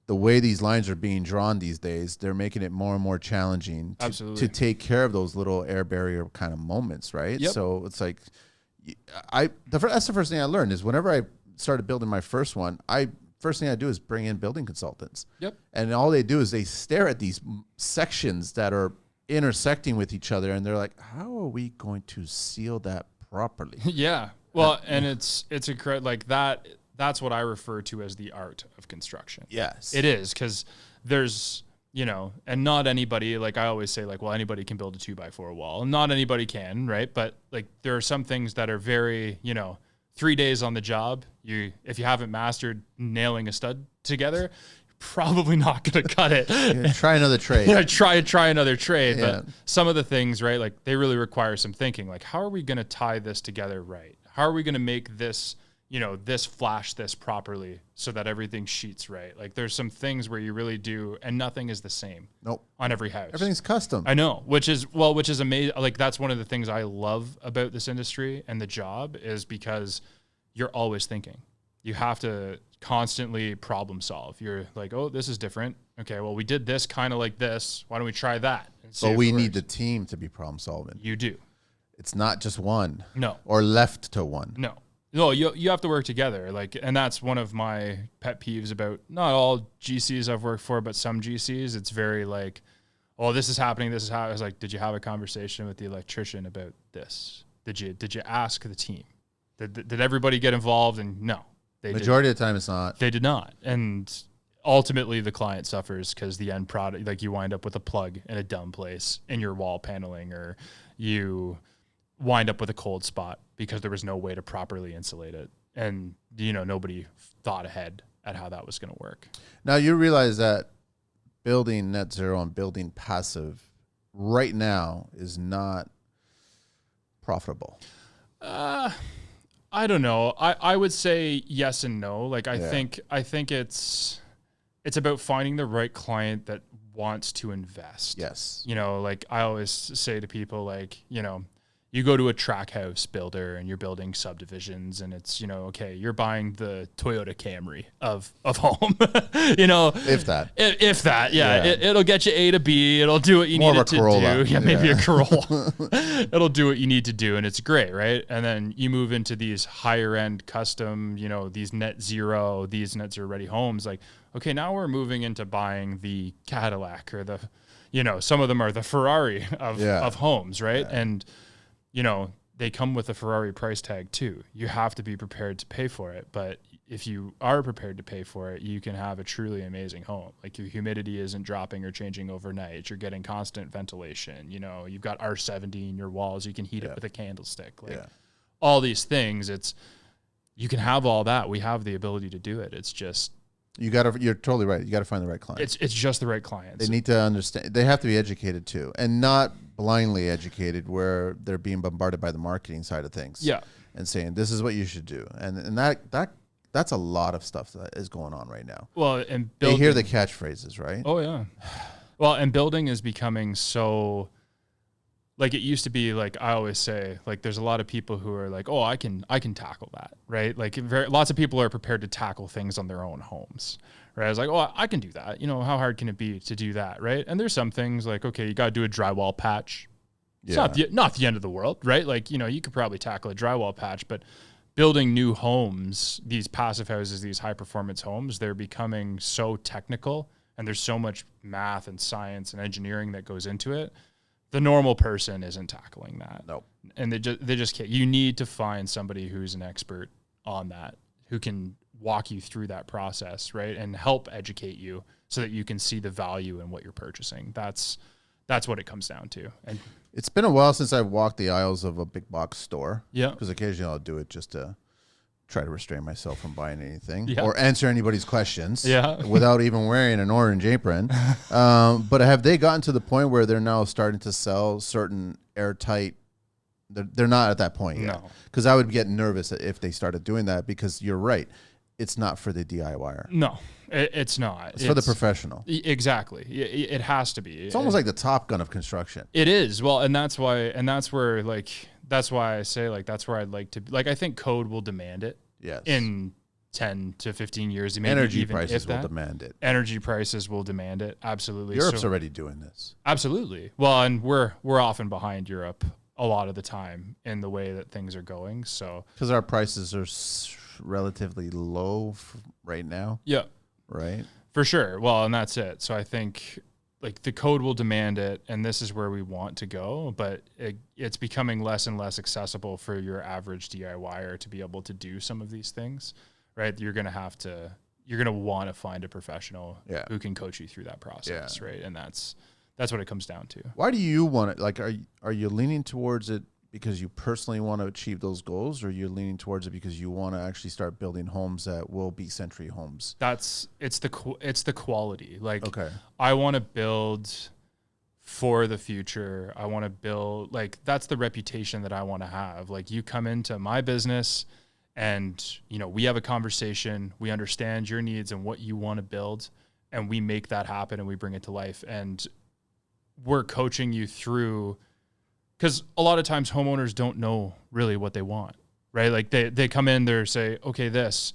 the way these lines are being drawn these days. They're making it more and more challenging to take care of those little air barrier kind of moments, right? Yep. So it's like, that's the first thing I learned is whenever I started building my first one, first thing I do is bring in building consultants. Yep. And all they do is they stare at these sections that are intersecting with each other, and they're like, how are we going to seal that properly? Yeah. Well, and it's like that. That's what I refer to as the art of construction. Yes, it is, because there's, and not anybody, like I always say, like, well, anybody can build a 2x4 wall, and not anybody can, right? But like, there are some things that are very, 3 days on the job. If you haven't mastered nailing a stud together, probably not going to cut it. Try another trade. try another trade. Yeah. But some of the things, right, like, they really require some thinking. Like, how are we going to tie this together right? How are we going to make this, this flash this properly so that everything sheets right? Like, there's some things where you really do, and nothing is the same. Nope. On every house. Everything's custom. I know, which is amazing. Like, that's one of the things I love about this industry and the job, is because you're always thinking. You have to constantly problem solve. You're like, oh, this is different. Okay, well, we did this kind of like this. Why don't we try that? But we need the team to be problem solving. You do. It's not just one. No. Or left to one. No, you have to work together. Like, and that's one of my pet peeves about not all GCs I've worked for, but some GCs. It's very like, oh, this is happening. This is how. I was like, did you have a conversation with the electrician about this? Did you ask the team? Did everybody get involved? And no. Majority of the time it's not. They did not. And ultimately the client suffers, because the end product, like, you wind up with a plug in a dumb place in your wall paneling, or you wind up with a cold spot because there was no way to properly insulate it. And, nobody thought ahead at how that was going to work. Now, you realize that building net zero and building passive right now is not profitable. I don't know. I would say yes and no. Like, I think it's about finding the right client that wants to invest. Yes. Like, I always say to people, like, you go to a track house builder and you're building subdivisions, and it's, okay, you're buying the Toyota Camry of home, If that, yeah. It'll get you A to B. It'll do what you need it to do. Yeah, maybe a Corolla. It'll do what you need to do, and it's great, right? And then you move into these higher end custom, these net zero ready homes. Like, okay, now we're moving into buying the Cadillac, or the, some of them are the Ferrari of homes, right? Yeah. And they come with a Ferrari price tag too. You have to be prepared to pay for it. But if you are prepared to pay for it, you can have a truly amazing home. Like, your humidity isn't dropping or changing overnight. You're getting constant ventilation. You know, you've got R70 in your walls. You can heat it with a candlestick. Like, all these things, you can have all that. We have the ability to do it. It's just, you're totally right. You got to find the right client. It's just the right clients. They need to understand. They have to be educated too, and not blindly educated where they're being bombarded by the marketing side of things. Yeah. And saying, this is what you should do. And that's a lot of stuff that is going on right now. Well, and they hear the catchphrases, right? Oh yeah. Well, and building is becoming so, like, it used to be, like, I always say, like, there's a lot of people who are like, oh, I can tackle that, right? Like, lots of people are prepared to tackle things on their own homes, right? I was like, oh, I can do that. You know, how hard can it be to do that, right? And there's some things like, okay, you got to do a drywall patch. It's not the end of the world, right? Like, you know, you could probably tackle a drywall patch, but building new homes, these passive houses, these high-performance homes, they're becoming so technical, and there's so much math and science and engineering that goes into it. The normal person isn't tackling that. Nope. And they just can't. You need to find somebody who's an expert on that, who can walk you through that process, right? And help educate you so that you can see the value in what you're purchasing. That's what it comes down to. And it's been a while since I've walked the aisles of a big box store. Yeah. Because occasionally I'll do it just to try to restrain myself from buying anything or answer anybody's questions without even wearing an orange apron. But have they gotten to the point where they're now starting to sell certain airtight? They're not at that point yet. No. Because I would get nervous if they started doing that, because you're right. It's not for the DIYer. No, it's not. It's for the professional. Exactly. It has to be. It's almost like the Top Gun of construction. It is. Well, and that's why I say, like, that's where I'd like to be. Like, I think code will demand it. Yes. In 10 to 15 years. Maybe energy even prices will demand it. Energy prices will demand it. Absolutely. Europe's already doing this. Absolutely. Well, and we're often behind Europe a lot of the time in the way that things are going. So, because our prices are relatively low right now. Yeah. Right. For sure. Well, and that's it. So I think, like, the code will demand it, and this is where we want to go, but it's becoming less and less accessible for your average DIYer to be able to do some of these things, right? You're going to want to find a professional who can coach you through that process, right? And that's what it comes down to. Why do you want it? Like, are you leaning towards it because you personally want to achieve those goals, or you're leaning towards it because you want to actually start building homes that will be century homes? It's the quality. Like, okay. I want to build for the future. I want to build, like, that's the reputation that I want to have. Like, you come into my business and, you know, we have a conversation, we understand your needs and what you want to build, and we make that happen and we bring it to life. And we're coaching you through, because a lot of times homeowners don't know really what they want, right? Like, they come in, they say, okay, this,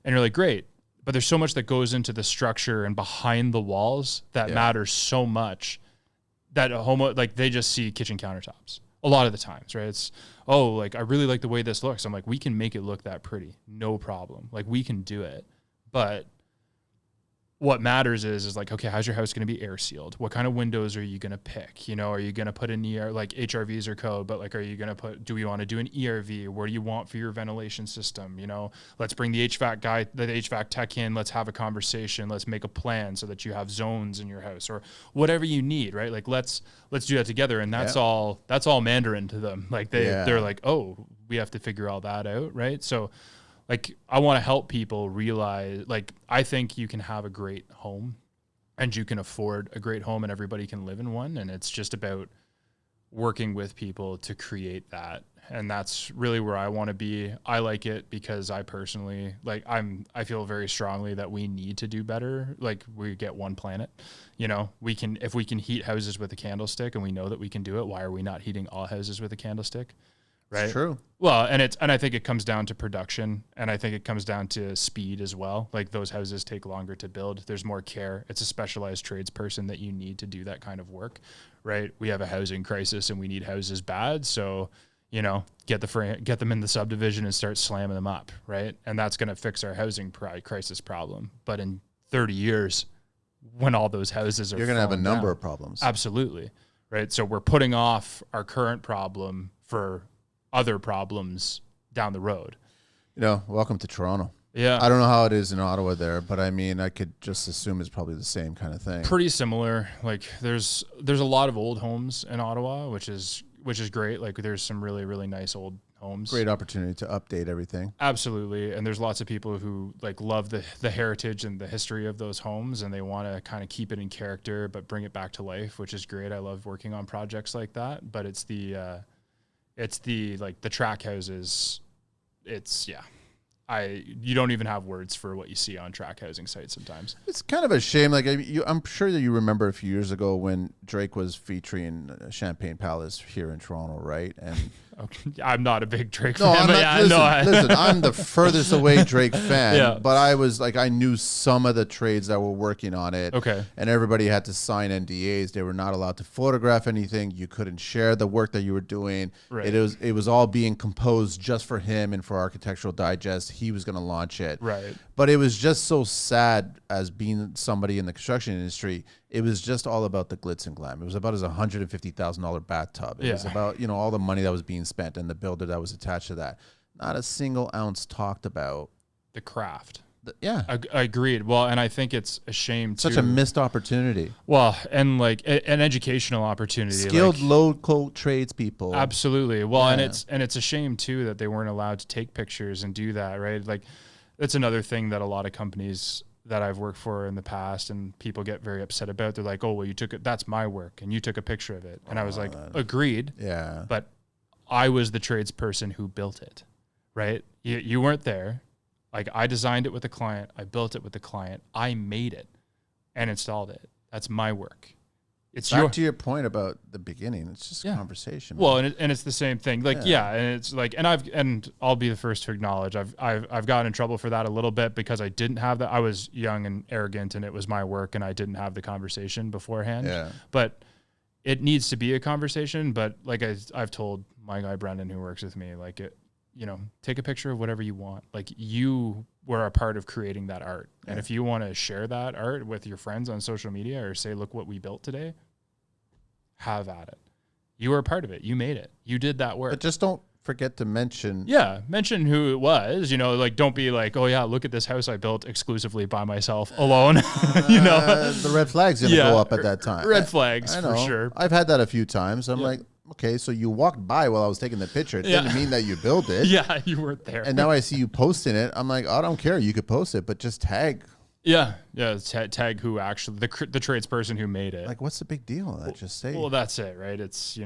and you're like, great. But there's so much that goes into the structure and behind the walls that matters so much that they just see kitchen countertops a lot of the times, right? It's, oh, like, I really like the way this looks. I'm like, we can make it look that pretty. No problem. Like, we can do it. But what matters is like, okay, how's your house going to be air sealed? What kind of windows are you going to pick? You know, are you going to put in like HRVs are code, but like, are you going to do we want to do an ERV? What do you want for your ventilation system? You know, let's bring the HVAC tech in. Let's have a conversation. Let's make a plan so that you have zones in your house or whatever you need, right? Like, let's do that together. And that's all Mandarin to them. Like, they're like, oh, we have to figure all that out. Right. So, like, I want to help people realize, like, I think you can have a great home and you can afford a great home and everybody can live in one. And it's just about working with people to create that. And that's really where I want to be. I like it because I personally, like, I feel very strongly that we need to do better. Like, we get one planet, you know, if we can heat houses with a candlestick and we know that we can do it, why are we not heating all houses with a candlestick? Right. It's true. Well, and I think it comes down to production, and I think it comes down to speed as well. Like, those houses take longer to build. There's more care. It's a specialized tradesperson that you need to do that kind of work, right? We have a housing crisis and we need houses bad. So, you know, get them in the subdivision and start slamming them up, right? And that's going to fix our housing crisis problem. But in 30 years, when all those houses are, you're going to have a number of problems. Absolutely. Right. So we're putting off our current problem for other problems down the road. Welcome to Toronto. Yeah. I don't know how it is in Ottawa there, but I mean, I could just assume it's probably the same kind of thing. Pretty similar. Like there's a lot of old homes in Ottawa, which is great. Like there's some really, really nice old homes. Great opportunity to update everything. Absolutely. And there's lots of people who like love the heritage and the history of those homes, and they want to kind of keep it in character, but bring it back to life, which is great. I love working on projects like that, but it's the like the track houses. You don't even have words for what you see on track housing sites sometimes. It's kind of a shame. Like I'm sure that you remember a few years ago when Drake was featuring Champagne Palace here in Toronto, right? And I'm not a big Drake fan. Listen, I'm the furthest away Drake fan, but I was like, I knew some of the trades that were working on it. Okay. And everybody had to sign NDAs. They were not allowed to photograph anything. You couldn't share the work that you were doing. Right. It was all being composed just for him and for Architectural Digest. He was going to launch it. Right. But it was just so sad as being somebody in the construction industry. It was just all about the glitz and glam. It was about his $150,000 bathtub. It was about, all the money that was being spent and the builder that was attached to that. Not a single ounce talked about the craft. I agreed. Well, and I think it's a shame too. Such a missed opportunity. Well, and like an educational opportunity. Skilled local tradespeople. Absolutely. Well, and it's a shame too that they weren't allowed to take pictures and do that, right? Like that's another thing that a lot of companies that I've worked for in the past and people get very upset about. They're like, oh, well, you took it. That's my work. And you took a picture of it. And I was like, agreed. Yeah. But I was the tradesperson who built it, right? You weren't there. Like I designed it with the client. I built it with the client. I made it and installed it. That's my work. It's back to your point about the beginning. It's just conversation. Well, and it's the same thing. Like, and it's like, and I'll be the first to acknowledge I've gotten in trouble for that a little bit because I didn't have that. I was young and arrogant and it was my work and I didn't have the conversation beforehand. Yeah. But it needs to be a conversation. But like I've told my guy, Brendan, who works with me, like take a picture of whatever you want. Like you were a part of creating that art. Yeah. And if you want to share that art with your friends on social media or say, look what we built today, have at it. You were a part of it. You made it. You did that work. But just don't forget to mention. Yeah. Mention who it was, like, don't be like, oh yeah, look at this house I built exclusively by myself alone. The red flag's going to go up at that time. Red flags for sure. I've had that a few times. I'm like, okay, so you walked by while I was taking the picture. It didn't mean that you built it. Yeah, you weren't there. And now I see you posting it. I'm like, I don't care. You could post it, but just tag. Yeah. Tag who actually the tradesperson who made it. Like, what's the big deal? Just say. Well, that's it, right? It's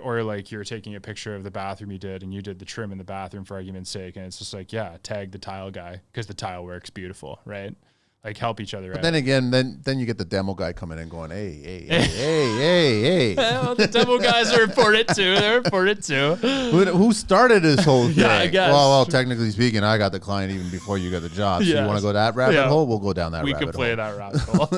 or like you're taking a picture of the bathroom you did, and you did the trim in the bathroom for argument's sake, and it's just like, tag the tile guy because the tile works beautiful, right? Like help each other out. But then again, then you get the demo guy coming in going, hey. Well, the demo guys are important too. They're important too. Who started this whole thing? Yeah, I guess. Well, technically speaking, I got the client even before you got the job. So you want to go that rabbit hole? We'll go down that rabbit hole. We can play that rabbit hole.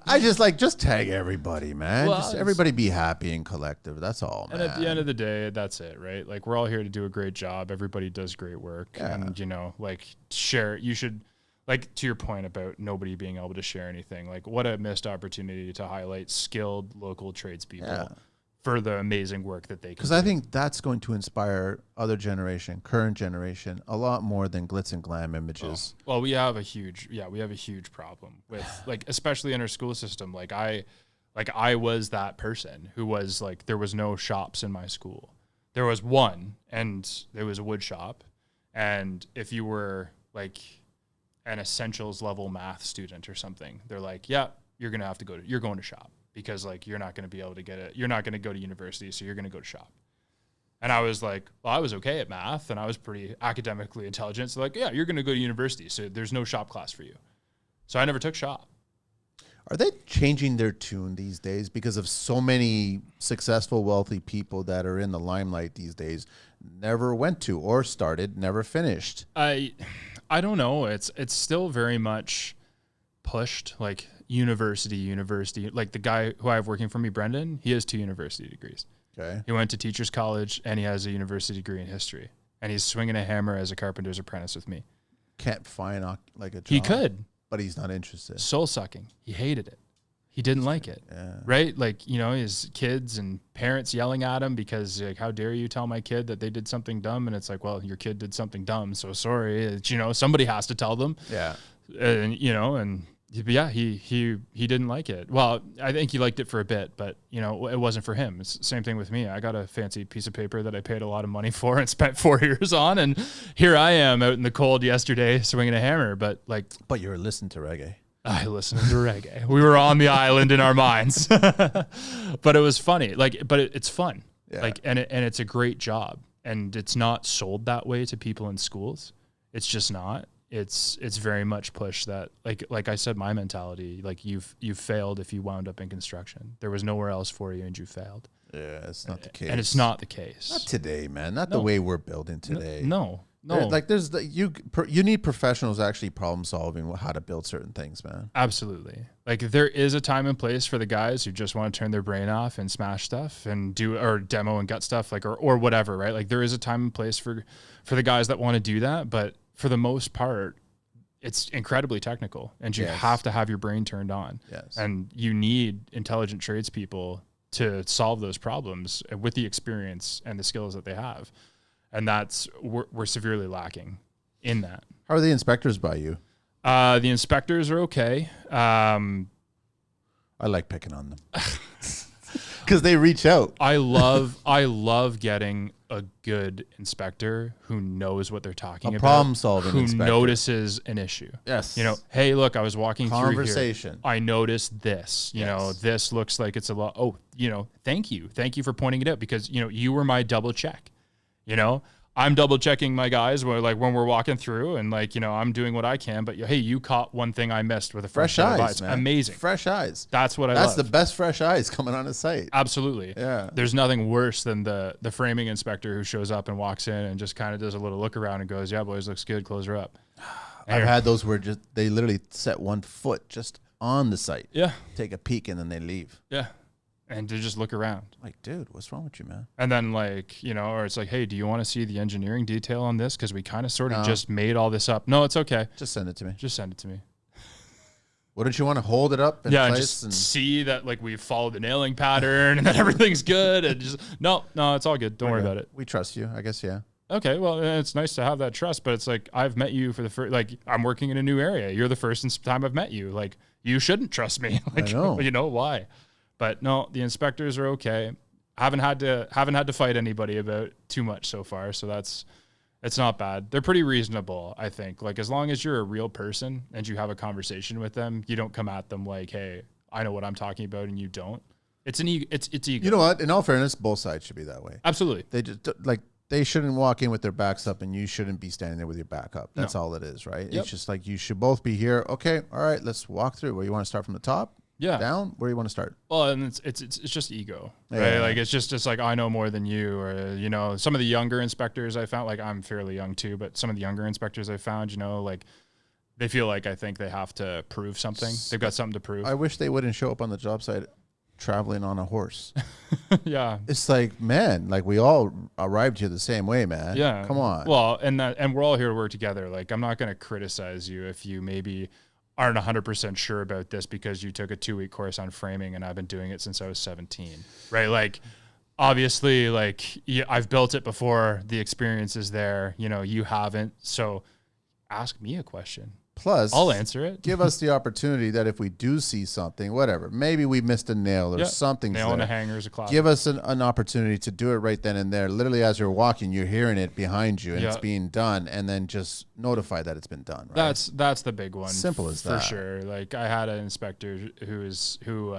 I just tag everybody, man. Well, just everybody be happy and collective. That's all, man. And at the end of the day, that's it, right? Like we're all here to do a great job. Everybody does great work. Yeah. And like share. You should. Like to your point about nobody being able to share anything, like what a missed opportunity to highlight skilled local tradespeople for the amazing work that they can do. Because I think that's going to inspire other generation, current generation, a lot more than glitz and glam images. Well, we have a huge problem with like, especially in our school system. Like I was that person who was like, there was no shops in my school. There was one, and there was a wood shop. And if you were like an essentials level math student or something, they're like, you're going to shop because like, you're not going to be able to get it. You're not going to go to university. So you're going to go to shop. And I was like, well, I was okay at math and I was pretty academically intelligent. So like, you're going to go to university. So there's no shop class for you. So I never took shop. Are they changing their tune these days because of so many successful, wealthy people that are in the limelight these days, never went to or started, never finished? I don't know. It's still very much pushed, like university. Like the guy who I have working for me, Brendan, he has 2 university degrees. Okay. He went to teacher's college and he has a university degree in history. And he's swinging a hammer as a carpenter's apprentice with me. Can't find like a job. He could. But he's not interested. Soul sucking. He hated it. He didn't like it, right? Like, you know, his kids and parents yelling at him because, like, how dare you tell my kid that they did something dumb? And it's like, well, your kid did something dumb, so sorry. It's, you know, somebody has to tell them. Yeah. And, you know, and yeah, he didn't like it. Well, I think he liked it for a bit, but, you know, it wasn't for him. It's the same thing with me. I got a fancy piece of paper that I paid a lot of money for and spent 4 years on. And here I am out in the cold yesterday swinging a hammer. But you were listening to reggae. I listened to reggae. We were on the island in our minds, but it was funny. It's fun. Yeah. Like, and it's a great job, and it's not sold that way to people in schools. It's just not. It's very much pushed that, like I said, my mentality, like you've failed if you wound up in construction. There was nowhere else for you, and you failed. Yeah, it's not the case. And it's not the case. Not today, man. Not the way we're building today. No. Like you need professionals actually problem solving how to build certain things, man. Absolutely. Like there is a time and place for the guys who just want to turn their brain off and smash stuff and do or demo and gut stuff, like or whatever, right? Like there is a time and place for the guys that want to do that, but for the most part, it's incredibly technical, and you have to have your brain turned on. Yes. And you need intelligent tradespeople to solve those problems with the experience and the skills that they have. And we're severely lacking in that. How are the inspectors by you? The inspectors are okay. I like picking on them because they reach out. I love getting a good inspector who knows what they're talking about. Problem solving who inspector. Notices an issue. Yes. You know, hey, look, I was walking through here. Conversation. I noticed this. You know, this looks like it's a lot. Oh, you know, thank you for pointing it out, because you know you were my double check. You know, I'm double checking my guys when we're walking through, and like, you know, I'm doing what I can, but hey, you caught one thing I missed with a fresh eyes, man. Amazing. Fresh eyes. That's what I love. That's the best fresh eyes coming on a site. Absolutely. Yeah. There's nothing worse than the framing inspector who shows up and walks in and just kind of does a little look around and goes, yeah, boys, looks good. Close her up. I've had those where they literally set one foot just on the site. Yeah. Take a peek and then they leave. Yeah. And to just look around. Like, dude, what's wrong with you, man? And then, like, you know, or it's like, hey, do you want to see the engineering detail on this? Because we kind of sort of just made all this up. No, it's okay. Just send it to me. Just send it to me. Wouldn't you want to hold it up in place? And see that, like, we've followed the nailing pattern and that everything's good. And just, no, it's all good. Don't worry about it. We trust you, I guess, yeah. Okay, well, it's nice to have that trust, but it's like, I've met you for the first, like, I'm working in a new area. You're the first time I've met you. Like, you shouldn't trust me. Like, I know. You know why? But no, the inspectors are okay. Haven't had to fight anybody about too much so far, so it's not bad. They're pretty reasonable, I think. Like, as long as you're a real person and you have a conversation with them, you don't come at them like, "Hey, I know what I'm talking about," and you don't. It's ego. You know what? In all fairness, both sides should be that way. Absolutely. They just they shouldn't walk in with their backs up, and you shouldn't be standing there with your back up. That's all it is, right? Yep. It's just like you should both be here. Okay, all right, let's walk through. Where you want to start from the top? Yeah. Down? Where do you want to start? Well, and it's just ego, right? Yeah. Like, it's just like, I know more than you, or, you know, some of the younger inspectors I found, like, I'm fairly young too, but some of the younger inspectors I found, you know, like, they feel like, I think they have to prove something. They've got something to prove. I wish they wouldn't show up on the job site traveling on a horse. Yeah. It's like, man, like, we all arrived here the same way, man. Yeah. Come on. Well, and we're all here to work together. Like, I'm not going to criticize you if you maybe aren't 100% sure about this because you took a 2-week course on framing and I've been doing it since I was 17, right? Like, obviously, like, I've built it before, the experience is there, you know, you haven't. So ask me a question. Plus, I'll answer it. Give us the opportunity that if we do see something, whatever, maybe we missed a nail or something. Nail in a hanger is a closet. Give us an opportunity to do it right then and there. Literally, as you're walking, you're hearing it behind you and it's being done, and then just notify that it's been done. Right? That's the big one. Simple as that. For sure. Like, I had an inspector who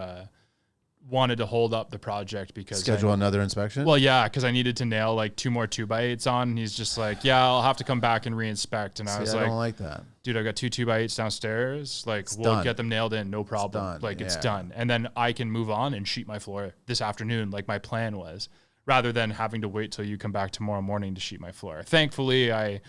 wanted to hold up the project because schedule another inspection. Well, yeah, because I needed to nail like 2 more 2x8s on. And he's just like, yeah, I'll have to come back and re-inspect. And I was like, I don't like that, dude. I got 2 2x8s downstairs. Like, we'll get them nailed in, no problem. It's done, and then I can move on and sheet my floor this afternoon, like my plan was, rather than having to wait till you come back tomorrow morning to sheet my floor. Thankfully, I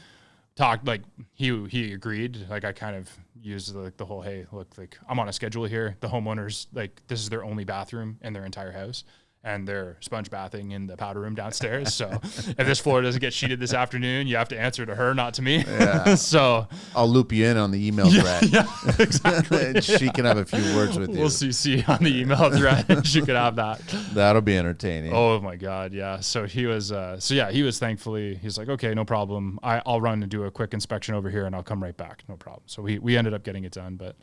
talked, like, he agreed. Like, I kind of used like the whole, hey, look, like, I'm on a schedule here. The homeowners, like, this is their only bathroom in their entire house, and they're sponge bathing in the powder room downstairs. So if this floor doesn't get sheeted this afternoon, you have to answer to her, not to me. Yeah. So I'll loop you in on the email thread. Yeah, exactly. And she can have a few words with you. We'll CC on the email thread. She could have that. That'll be entertaining. Oh my God. Yeah. So he was, he was thankfully, he's like, okay, no problem. I'll run and do a quick inspection over here and I'll come right back. No problem. So we ended up getting it done, but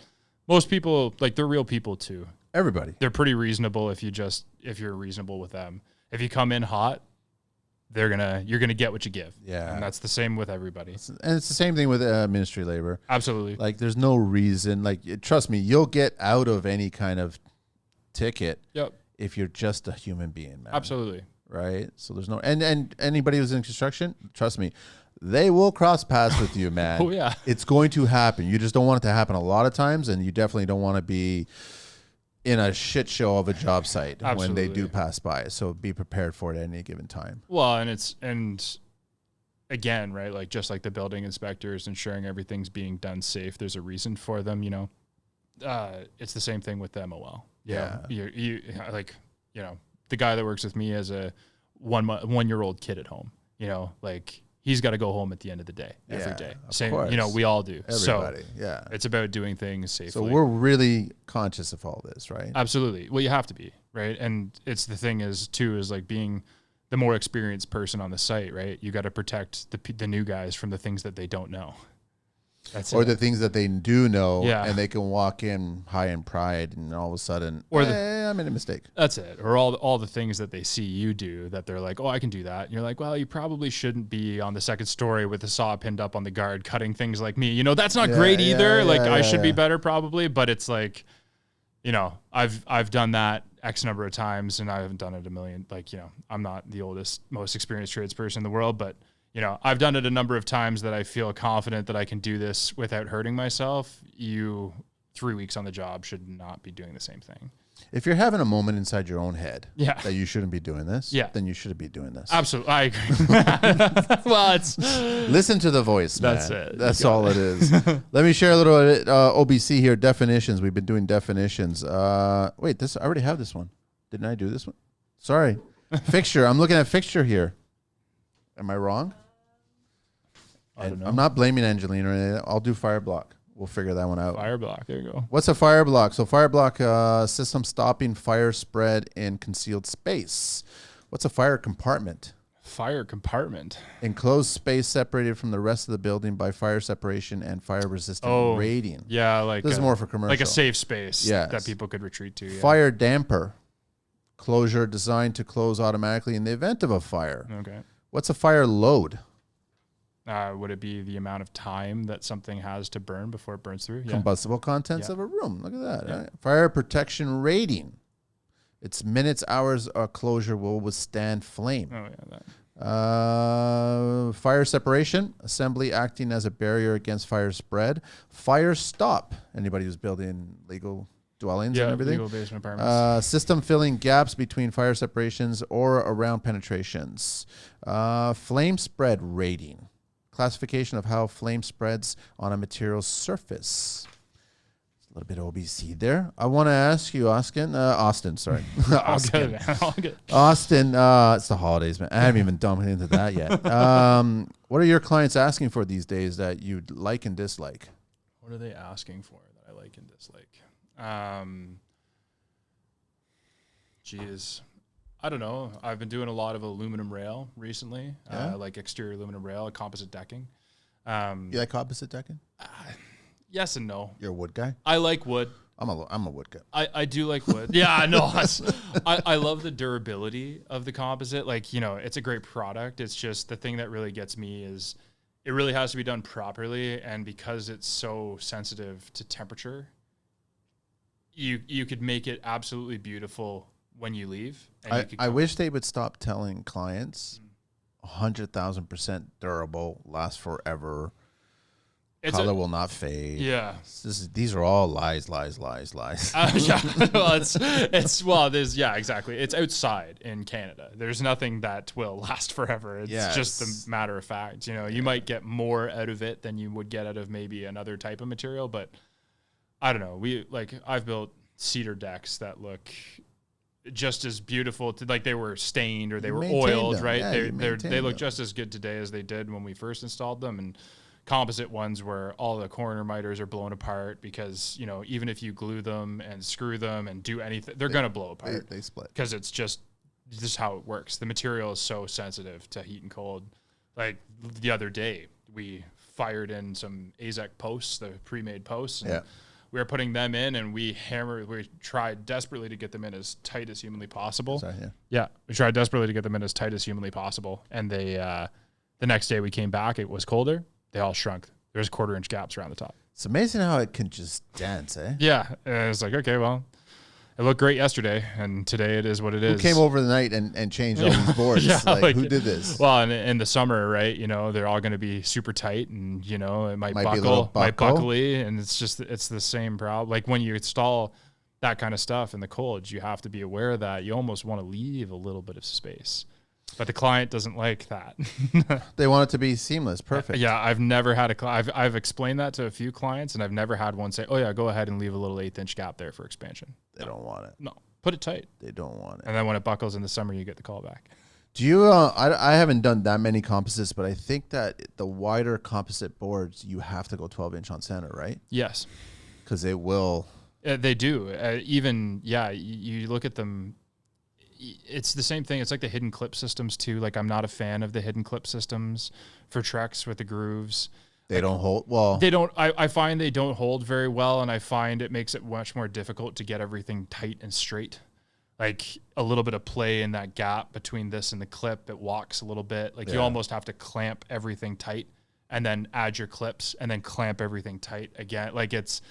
most people, like, they're real people too. Everybody. They're pretty reasonable if you're reasonable with them. If you come in hot, you're gonna get what you give. Yeah. And that's the same with everybody. And it's the same thing with ministry labor. Absolutely. Like, there's no reason. Like, trust me, you'll get out of any kind of ticket. Yep. If you're just a human being, man. Absolutely. Right. So there's no, and anybody who's in construction, trust me, they will cross paths with you, man. Oh yeah. It's going to happen. You just don't want it to happen a lot of times, and you definitely don't want to be in a shit show of a job site when they do pass by. So be prepared for it at any given time. Well, and again, right, like just like the building inspectors ensuring everything's being done safe, there's a reason for them, you know. It's the same thing with the MOL. Yeah. You like, you know, the guy that works with me has a 1-year-old kid at home, you know, like he's got to go home at the end of the day, every day. Same, course. You know, we all do. Everybody, so it's about doing things safely. So we're really conscious of all this, right? Absolutely. Well, you have to be, right? And it's the thing is like being the more experienced person on the site, right? You got to protect the new guys from the things that they don't know. That's or the things that they do know, and they can walk in high in pride, and all of a sudden, I made a mistake. That's it. Or all the things that they see you do that they're like, oh, I can do that. And you're like, well, you probably shouldn't be on the second story with a saw pinned up on the guard cutting things like me. You know, that's not great either. I should be better probably, but it's like, you know, I've done that X number of times, and I haven't done it a million. Like, you know, I'm not the oldest, most experienced tradesperson in the world, but you know, I've done it a number of times that I feel confident that I can do this without hurting myself. You, 3 weeks on the job, should not be doing the same thing. If you're having a moment inside your own head that you shouldn't be doing this, then you shouldn't be doing this. Absolutely. I agree. Well, it's... Listen to the voice, man. That's it. That's all it is. Let me share a little OBC here, definitions. We've been doing definitions. Wait, I already have this one. Didn't I do this one? Sorry. Fixture. I'm looking at fixture here. Am I wrong? I don't know. I'm not blaming Angelina or anything. I'll do fire block. We'll figure that one out. Fire block. There you go. What's a fire block? So fire block, system stopping fire spread in concealed space. What's a fire compartment? Fire compartment. Enclosed space separated from the rest of the building by fire separation and fire resistant rating. Yeah, like this is more for commercial. Like a safe space that people could retreat to. Yeah. Fire damper. Closure designed to close automatically in the event of a fire. Okay. What's a fire load? Would it be the amount of time that something has to burn before it burns through? Yeah. Combustible contents of a room. Look at that. Right? Fire protection rating. It's minutes, hours, or closure will withstand flame. Oh, yeah. That. Fire separation. Assembly acting as a barrier against fire spread. Fire stop. Anybody who's building legal dwellings and everything. Legal basement apartments. System filling gaps between fire separations or around penetrations. Flame spread rating. Classification of how flame spreads on a material's surface. A little bit of OBC there. I want to ask you, Austin. Austin. All good, man. All good. Austin, it's the holidays, man. I haven't even dumped into that yet. What are your clients asking for these days that you like and dislike? What are they asking for that I like and dislike? Geez. I don't know. I've been doing a lot of aluminum rail recently, like exterior aluminum rail, composite decking. You like composite decking? Yes and no. You're a wood guy? I like wood. I'm a wood guy. I do like wood. Yeah, no. I love the durability of the composite. Like, you know, it's a great product. It's just the thing that really gets me is it really has to be done properly. And because it's so sensitive to temperature, you could make it absolutely beautiful when you leave. And I wish they would stop telling clients 100,000% durable, lasts forever, color will not fade. Yeah. These are all lies. Yeah. Well, exactly. It's outside in Canada. There's nothing that will last forever. It's just a matter of fact. You know, you might get more out of it than you would get out of maybe another type of material, but I don't know. I've built cedar decks that look just as beautiful. Like they were stained or they were oiled, right? Yeah, they look just as good today as they did when we first installed them. And composite ones where all the corner miters are blown apart because, even if you glue them and screw them and do anything, they're going to blow apart. They split. Because it's just how it works. The material is so sensitive to heat and cold. Like the other day, we fired in some AZEK posts, the pre-made posts. And we were putting them in, and we tried desperately to get them in as tight as humanly possible. Sorry, we tried desperately to get them in as tight as humanly possible. And they, the next day we came back, it was colder. They all shrunk. There's 1/4-inch gaps around the top. It's amazing how it can just dance, eh? Yeah. And it's like, okay, well, it looked great yesterday, and today it is what it is. Who came over the night and changed all these boards? Who did this? Well, in the summer, right, they're all going to be super tight, and, it might buckle, might buckly, and it's the same problem. Like when you install that kind of stuff in the cold, you have to be aware of that. You almost want to leave a little bit of space. But the client doesn't like that. They want it to be seamless, perfect. Yeah, I've never had I've explained that to a few clients, and I've never had one say, "Oh yeah, go ahead and leave a little 1/8-inch gap there for expansion." They don't want it. No, put it tight. They don't want it. And then when it buckles in the summer, you get the call back. Do you? I haven't done that many composites, but I think that the wider composite boards, you have to go 12-inch on center, right? Yes, because they will. They do. You look at them. It's the same thing. It's like the hidden clip systems too. Like I'm not a fan of the hidden clip systems for Trex with the grooves. They don't hold well. They don't. I find they don't hold very well, and I find it makes it much more difficult to get everything tight and straight. Like a little bit of play in that gap between this and the clip, it walks a little bit. Like you almost have to clamp everything tight, and then add your clips, and then clamp everything tight again. Like it's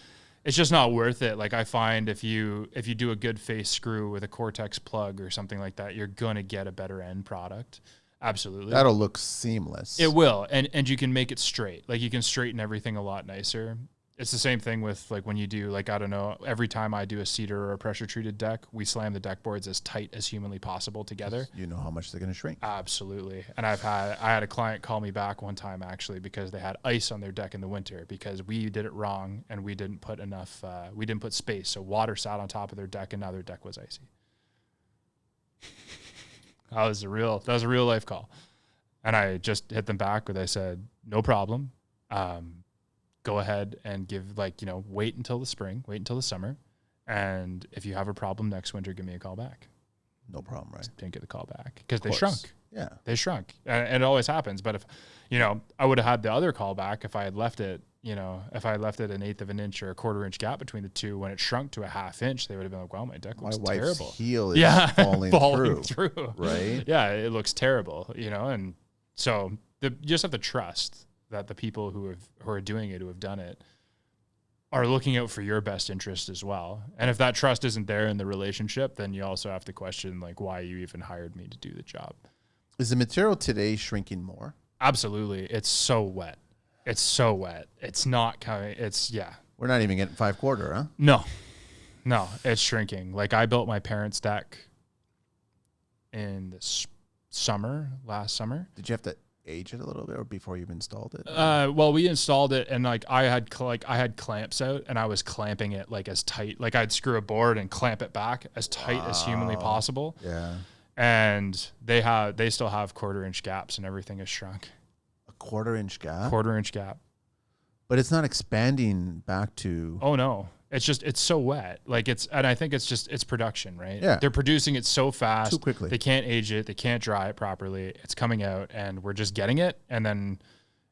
just not worth it. Like I find if you do a good face screw with a Cortex plug or something like that, you're gonna get a better end product. Absolutely. That'll look seamless. It will. And you can make it straight. Like you can straighten everything a lot nicer. It's the same thing with like when you do, like, I don't know, every time I do a cedar or a pressure treated deck, we slam the deck boards as tight as humanly possible together. You know how much they're going to shrink. Absolutely. And I had a client call me back one time actually because they had ice on their deck in the winter because we did it wrong and we didn't put enough, we didn't put space. So water sat on top of their deck and now their deck was icy. That was a real life call. And I just hit them back where I said, no problem. Go ahead and wait until the spring, wait until the summer. And if you have a problem next winter, give me a call back. No problem, right? Didn't get the call back because they shrunk. Yeah. They shrunk. And it always happens. But if, I would have had the other call back if I had left it, if I had left it 1/8 of an inch or a 1/4-inch gap between the two, when it shrunk to a 1/2 inch, they would have been like, wow, my deck looks terrible. My wife's heel is falling through. Right? Yeah, it looks terrible, and so you just have to trust that the people who are doing it, who have done it, are looking out for your best interest as well. And if that trust isn't there in the relationship, then you also have to question like why you even hired me to do the job. Is the material today shrinking more? Absolutely. It's so wet. It's not coming. We're not even getting 5/4, huh? No, it's shrinking. Like I built my parents' deck in the last summer. Did you have to age it a little bit or before you've installed it? Well, we installed it and I had clamps out and I was clamping it like as tight, like I'd screw a board and clamp it back as tight as humanly possible. Yeah. And they still have 1/4-inch gaps and everything is shrunk. A 1/4-inch gap? 1/4-inch gap. But it's not expanding back to... Oh no. It's so wet. And I think it's production, right? Yeah. They're producing it so fast. Too quickly. They can't age it. They can't dry it properly. It's coming out and we're just getting it. And then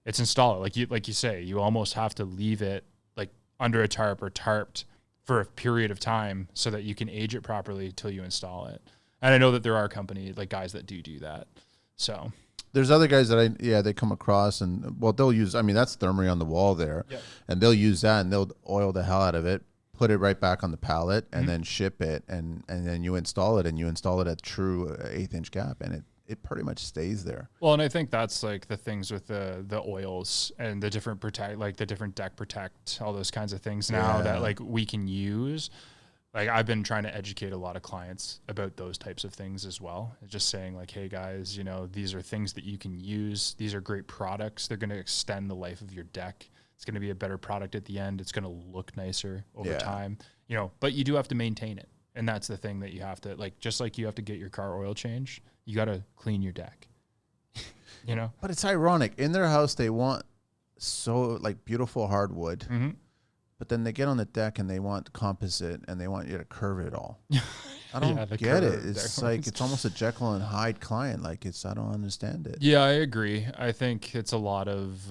it's installed. Like you say, you almost have to leave it like under a tarp or tarped for a period of time so that you can age it properly till you install it. And I know that there are guys that do that. So there's other guys that they come across and they'll use, that's thermary on the wall there. Yep. And they'll use that and they'll oil the hell out of it, put it right back on the pallet and then ship it. And then you install it at true 1/8-inch gap and it pretty much stays there. Well, and I think that's like the things with the oils and the different the different deck protect, all those kinds of things now that like we can use. Like I've been trying to educate a lot of clients about those types of things as well. Just saying like, hey guys, these are things that you can use. These are great products. They're going to extend the life of your deck. It's going to be a better product at the end. It's going to look nicer over time, but you do have to maintain it. And that's the thing that you have to, like, just like you have to get your car oil changed, you got to clean your deck. You know? But it's ironic. In their house, they want so, like, beautiful hardwood. Mm-hmm. But then they get on the deck and they want composite and they want you to curve it all. I don't get it. It's like, it's almost a Jekyll and Hyde client. Like, I don't understand it. Yeah, I agree. I think it's a lot of,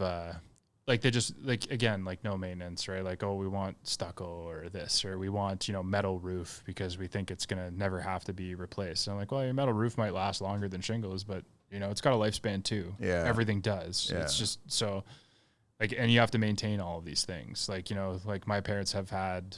like, they just, like, again, like, no maintenance, right? Like, oh, we want stucco or this, or we want, metal roof because we think it's going to never have to be replaced. And I'm like, well, your metal roof might last longer than shingles, but, it's got a lifespan too. Yeah. Everything does. Yeah. It's just so, like, and you have to maintain all of these things. Like, like my parents have had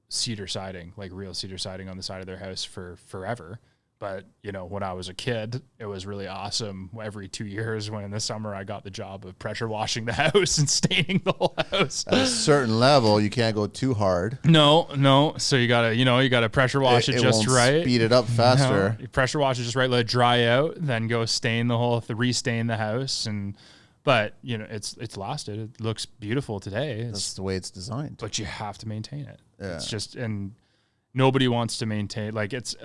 cedar siding, like real cedar siding on the side of their house for forever. But, when I was a kid, it was really awesome. Every 2 years when in the summer I got the job of pressure washing the house and staining the whole house. At a certain level, you can't go too hard. No. So you gotta, you gotta pressure wash it just right. Speed it up faster. You pressure wash it just right, let it dry out, then go stain restain the house. But, it's lasted. It looks beautiful today. That's the way it's designed. But you have to maintain it. Yeah. It's just, and nobody wants to maintain, like, it's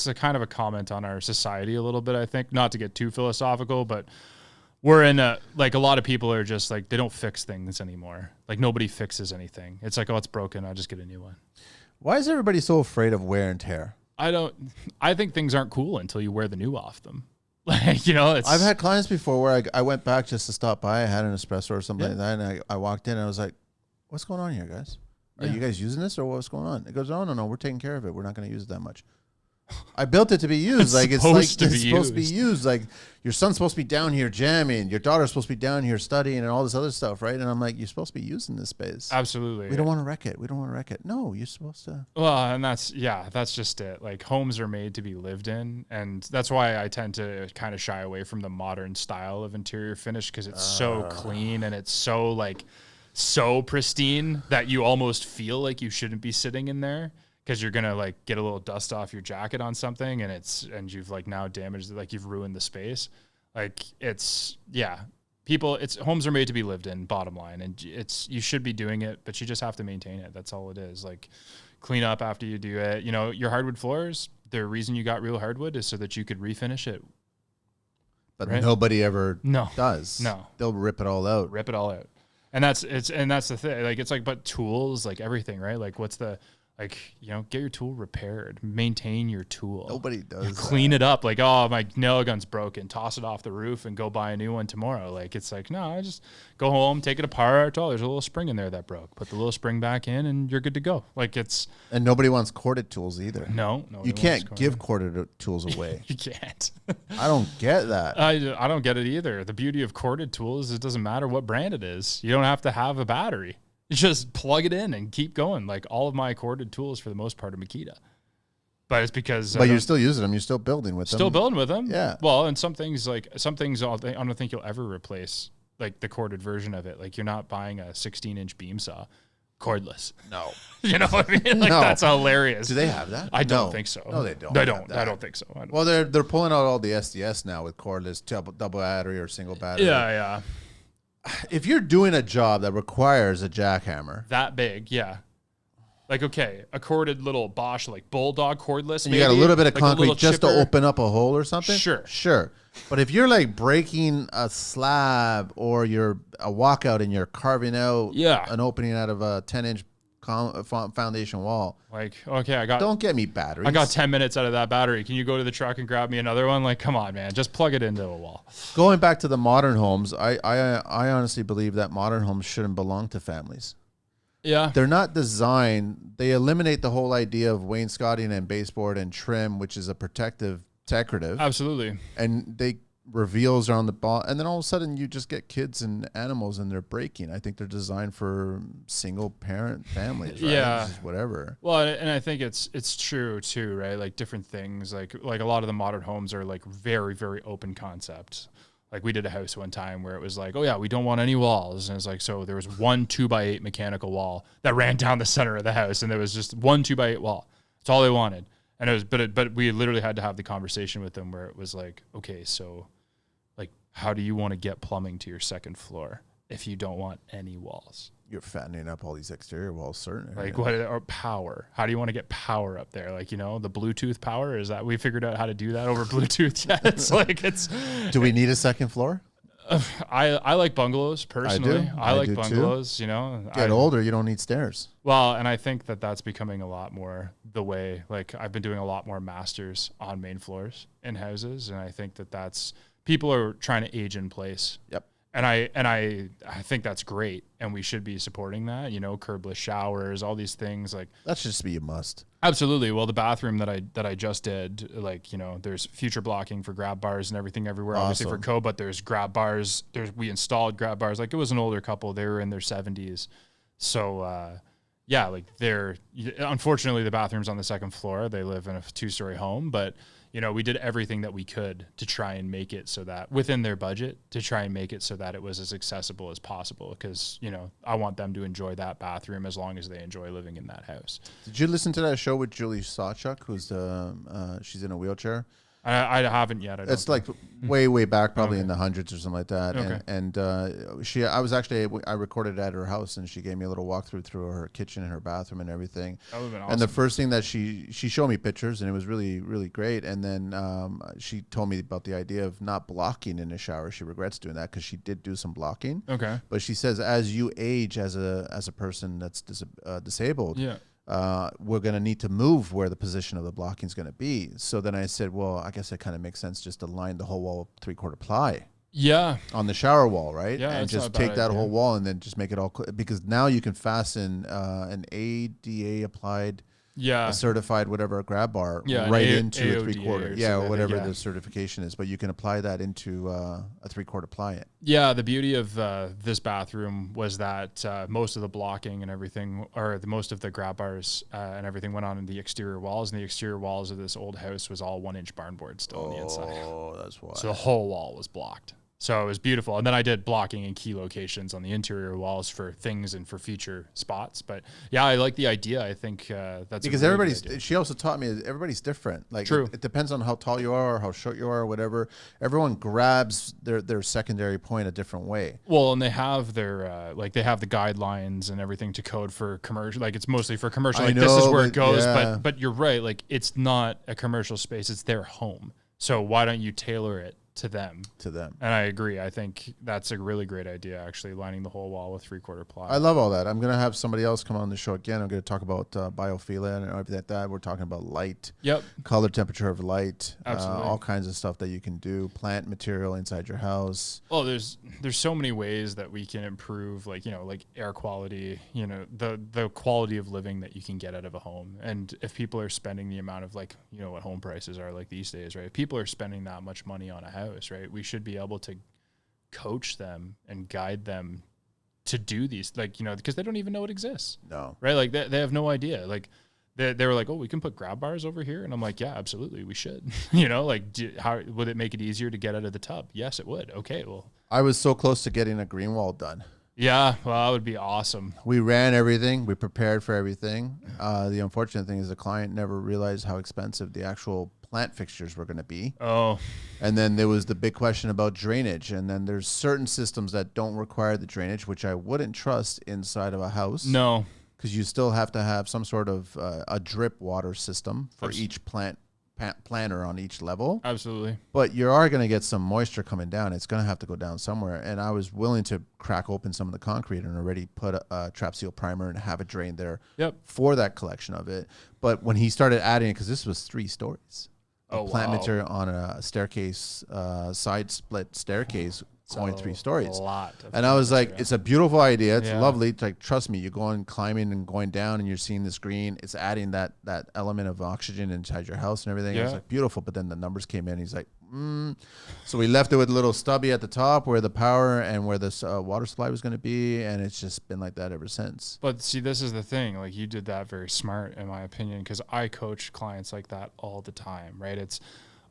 a kind of a comment on our society a little bit, I think, not to get too philosophical, but we're in a lot of people are just like, they don't fix things anymore. Like, nobody fixes anything. It's like, oh, it's broken, I'll just get a new one. Why is everybody so afraid of wear and tear? I think things aren't cool until you wear the new off them. Like, I've had clients before where I went back just to stop by. I had an espresso or something like that, and I walked in and I was like, what's going on here, guys? Are you guys using this or what's going on? It goes, oh, no, we're taking care of it. We're not going to use it that much. I built it to be used. It's supposed to be used. Like, your son's supposed to be down here jamming. Your daughter's supposed to be down here studying and all this other stuff, right? And I'm like, you're supposed to be using this space. Absolutely. We don't want to wreck it. No, you're supposed to. Well, and that's just it. Like, homes are made to be lived in. And that's why I tend to kind of shy away from the modern style of interior finish, because it's so clean and it's so pristine that you almost feel like you shouldn't be sitting in there, because you're gonna like get a little dust off your jacket on something, and you've like now damaged, like you've ruined the space. Like, homes are made to be lived in, bottom line, and you should be doing it, but you just have to maintain it. That's all it is. Like, clean up after you do it. Your hardwood floors, the reason you got real hardwood is so that you could refinish it. But nobody ever does. No, they'll rip it all out. And that's the thing. Like, it's like, but tools, like everything, right? Like, what's the, like, get your tool repaired, maintain your tool. Nobody does. Clean it up. Like, oh, my nail gun's broken, toss it off the roof and go buy a new one tomorrow. Like, it's like, no, I just go home, take it apart. Oh, there's a little spring in there that broke. Put the little spring back in and you're good to go. Like, and nobody wants corded tools either. No. You can't give corded tools away. You can't. I don't get that. I don't get it either. The beauty of corded tools is it doesn't matter what brand it is. You don't have to have a battery. You just plug it in and keep going. Like, all of my corded tools for the most part are Makita. But it's because... But you're still using them. You're still building with them. Still building with them. Yeah. Well, and some things I don't think you'll ever replace, like, the corded version of it. Like, you're not buying a 16-inch beam saw cordless. No. You know what I mean? Like, that's hilarious. Do they have that? I don't think so. No, they don't. I don't think so. Well, they're pulling out all the SDS now with cordless double battery or single battery. Yeah. If you're doing a job that requires a jackhammer that big, yeah. Like, okay, a corded little Bosch, like Bulldog cordless, and you got a little bit of concrete just to open up a hole or something. Sure. But if you're like breaking a slab or you're a walkout and you're carving out an opening out of a 10-inch foundation wall, like, okay, don't get me batteries. I got 10 minutes out of that battery. Can you go to the truck and grab me another one? Like, come on, man, just plug it into a wall. Going back to the modern homes, I honestly believe that modern homes shouldn't belong to families. Yeah, they're not designed. They eliminate the whole idea of wainscoting and baseboard and trim, which is a protective decorative. Absolutely. And they reveals are on the ball, and then all of a sudden you just get kids and animals and they're breaking. I think they're designed for single parent families, right? Yeah, whatever. Well, and I think it's true too, right? Like, different things, like a lot of the modern homes are like very, very open concept. Like, we did a house one time where it was like, oh yeah, we don't want any walls, and it's like, so there was one 2x8 mechanical wall that ran down the center of the house, and there was just one 2x8 wall. That's all they wanted. And it was, but we literally had to have the conversation with them where it was like, okay, so, like, how do you want to get plumbing to your second floor if you don't want any walls? You're fattening up all these exterior walls, certainly. Like what, or power? How do you want to get power up there? Like, the Bluetooth power, is that we figured out how to do that over Bluetooth yet? It's like, do we need a second floor? I like bungalows personally. I like bungalows, too. Get older, you don't need stairs. Well, and I think that that's becoming a lot more the way, like I've been doing a lot more masters on main floors in houses. And I think that that's, people are trying to age in place. Yep. And I think that's great, and we should be supporting that. Curbless showers, all these things, like that should just be a must. Absolutely. Well, the bathroom that I just did, like there's future blocking for grab bars and everything everywhere. Awesome. Obviously for code, but there's grab bars. We installed grab bars. Like it was an older couple; they were in their 70s. So yeah, like unfortunately the bathroom's on the second floor. They live in a 2-story home, but. We did everything that we could to try and make it so that within their budget to try and make it so that it was as accessible as possible. Because, I want them to enjoy that bathroom as long as they enjoy living in that house. Did you listen to that show with Julie Sawchuk, who's she's in a wheelchair? I haven't yet. It's like way back, probably in the hundreds or something like that. Okay. And I recorded at her house, and she gave me a little walkthrough through her kitchen and her bathroom and everything. That would have been awesome. And the first thing that she showed me pictures, and it was really, really great. And then she told me about the idea of not blocking in the shower. She regrets doing that because she did do some blocking. Okay. But she says as you age as a person that's disabled. Yeah. We're going to need to move where the position of the blocking is going to be. So then I said, well, I guess it kind of makes sense just to line the whole wall 3/4 ply. Yeah. On the shower wall, right? Yeah. And just take that whole wall and then just make it all because now you can fasten an ADA applied. Yeah, a certified whatever grab bar right into a 3/4, or whatever the certification is, but you can apply that into a 3/4 ply it. Yeah, the beauty of this bathroom was that most of the blocking and everything, or most of the grab bars and everything went on in the exterior walls, and the exterior walls of this old house was all 1-inch barn board still on the inside. Oh, that's why. So the whole wall was blocked. So it was beautiful. And then I did blocking in key locations on the interior walls for things and for future spots. But yeah, I like the idea. I think that's because she also taught me everybody's different. Like True. It depends on how tall you are or how short you are or whatever. Everyone grabs their secondary point a different way. Well, and they have their they have the guidelines and everything to code for commercial. Like it's mostly for commercial. Like this is where it goes. Yeah. But you're right. Like it's not a commercial space. It's their home. So why don't you tailor it to them? And I agree. I think that's a really great idea, actually, lining the whole wall with 3/4 ply. I love all that. I'm going to have somebody else come on the show again. I'm going to talk about biophilia and everything like that. We're talking about light, color, temperature of light, all kinds of stuff that you can do, plant material inside your house. Well, there's so many ways that we can improve, like air quality, the quality of living that you can get out of a home. And if people are spending the amount of what home prices are like these days, right? If people are spending that much money on a house, right? We should be able to coach them and guide them to do these, because they don't even know it exists. No. Right? Like they have no idea. Like they were like, oh, we can put grab bars over here. And I'm like, yeah, absolutely. We should, how would it make it easier to get out of the tub? Yes, it would. Okay. Well, I was so close to getting a green wall done. Yeah. Well, that would be awesome. We ran everything. We prepared for everything. The unfortunate thing is the client never realized how expensive the actual plant fixtures were going to be. Oh. And then there was the big question about drainage. And then there's certain systems that don't require the drainage, which I wouldn't trust inside of a house. No. Because you still have to have some sort of a drip water system for each planter on each level. Absolutely. But you are going to get some moisture coming down. It's going to have to go down somewhere. And I was willing to crack open some of the concrete and already put a trap seal primer and have it drain there for that collection of it. But when he started adding it, because this was 3 stories. Plant material on a staircase, side split staircase, going 3 stories. And I was like, it's a beautiful idea. It's lovely. It's like, trust me, you're going climbing and going down and you're seeing this green. It's adding that element of oxygen inside your house and everything. It was like beautiful. But then the numbers came in. He's like, So we left it with a little stubby at the top where the power and where this water supply was going to be. And it's just been like that ever since. But see, this is the thing. Like you did that very smart, in my opinion, because I coach clients like that all the time, right? It's,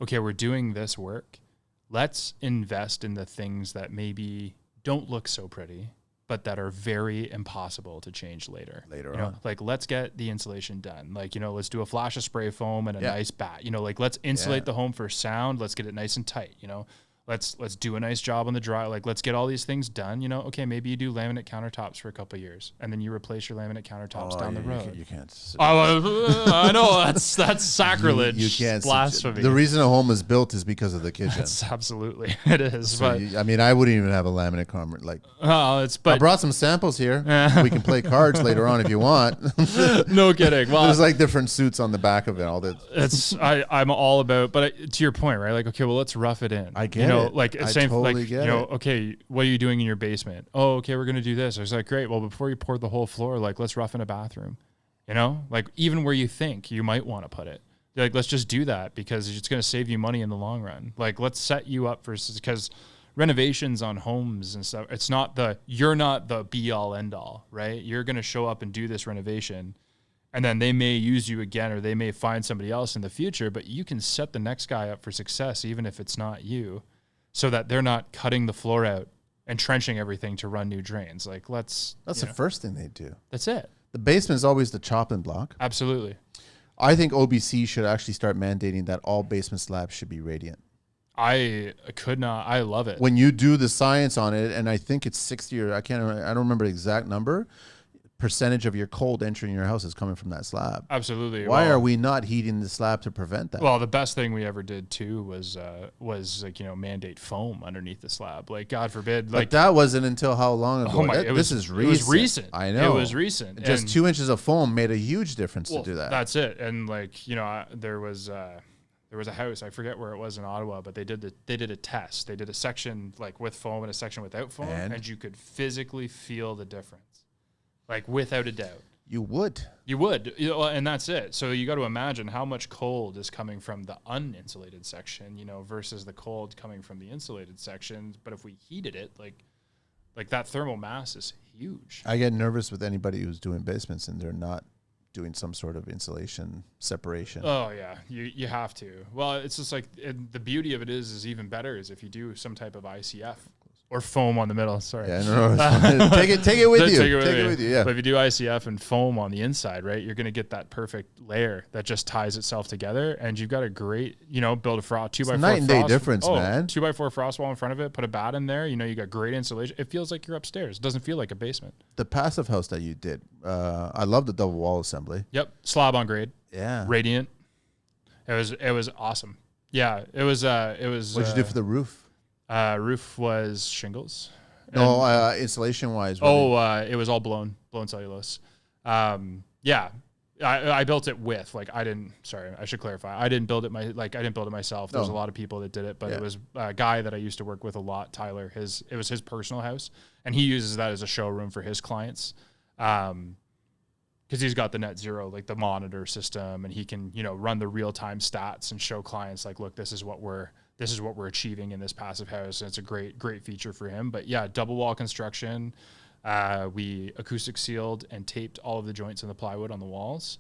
okay, we're doing this work. Let's invest in the things that maybe don't look so pretty, but that are very impossible to change later. Later on. Like, let's get the insulation done. Like, let's do a flash of spray foam and a nice bat. Let's insulate the home for sound. Let's get it nice and tight. Let's do a nice job on the dry. Like, let's get all these things done. You know, okay, maybe you do laminate countertops for a couple of years, and then you replace your laminate countertops down the road. You can't. I know that's sacrilege. You can't. Blasphemy. The reason a home is built is because of the kitchen. That's absolutely it is. So but I mean, I wouldn't even have a laminate comment. Like, but I brought some samples here. We can play cards later on if you want. No kidding. Well, there's like different suits on the back of it. All that. I'm all about. But to your point, right? Like, okay, well, let's rough it in. I get it. Like same. Totally like, you know, okay, what are you doing in your basement? Oh, okay, we're going to do this. I was like, great. Well, before you pour the whole floor, like, let's roughen a bathroom, you know, like even where you think you might want to put it. Like, let's just do that because it's going to save you money in the long run. Like, let's set you up for, because renovations on homes and stuff, you're not the be all end all, right? You're going to show up and do this renovation, and then they may use you again, or they may find somebody else in the future, but you can set the next guy up for success, even if it's not you, so that they're not cutting the floor out and trenching everything to run new drains. Like, that's the first thing they do. That's it. The basement is always the chopping block. Absolutely. I think OBC should actually start mandating that all basement slabs should be radiant. I love it. When you do the science on it, and I think it's 60 or I don't remember the exact number, percentage of your cold entering your house is coming from that slab. Absolutely. Why are we not heating the slab to prevent that? Well, the best thing we ever did too was like, you know, mandate foam underneath the slab. Like, God forbid. Like, but that wasn't until how long ago? This is recent. It was recent. I know. It was recent. Just 2 inches of foam made a huge difference to do that. That's it. And like, you know, there was a house, I forget where it was in Ottawa, but they did a test. They did a section like with foam and a section without foam, and you could physically feel the difference. Like, without a doubt. You would. You know, and that's it. So you got to imagine how much cold is coming from the uninsulated section, you know, versus the cold coming from the insulated section. But if we heated it, like that thermal mass is huge. I get nervous with anybody who's doing basements and they're not doing some sort of insulation separation. Oh yeah, you have to. Well, it's just like the beauty of it is even better is if you do some type of ICF. Or foam on the middle. Sorry. Yeah, no. Take it with you. Take it with you. Yeah. But if you do ICF and foam on the inside, right, you're going to get that perfect layer that just ties itself together, and you've got a great, you know, build a 2x4 night and day difference, man. 2x4 frost wall in front of it. Put a bat in there. You know, you got great insulation. It feels like you're upstairs. It doesn't feel like a basement. The passive house that you did, I love the double wall assembly. Yep, slab on grade. Yeah. Radiant. It was awesome. Yeah, it was. What'd you do for the roof? Roof was shingles. No, insulation wise. It was all blown cellulose. Yeah, I built it with, like, I should clarify. I didn't build it myself. There's a lot of people that did it, but it was a guy that I used to work with a lot, Tyler. It was his personal house, and he uses that as a showroom for his clients. Because he's got the net zero, like the monitor system, and he can, you know, run the real time stats and show clients like, look, this is what we're achieving in this passive house. And it's a great feature for him. But yeah, double wall construction. We acoustic sealed and taped all of the joints in the plywood on the walls.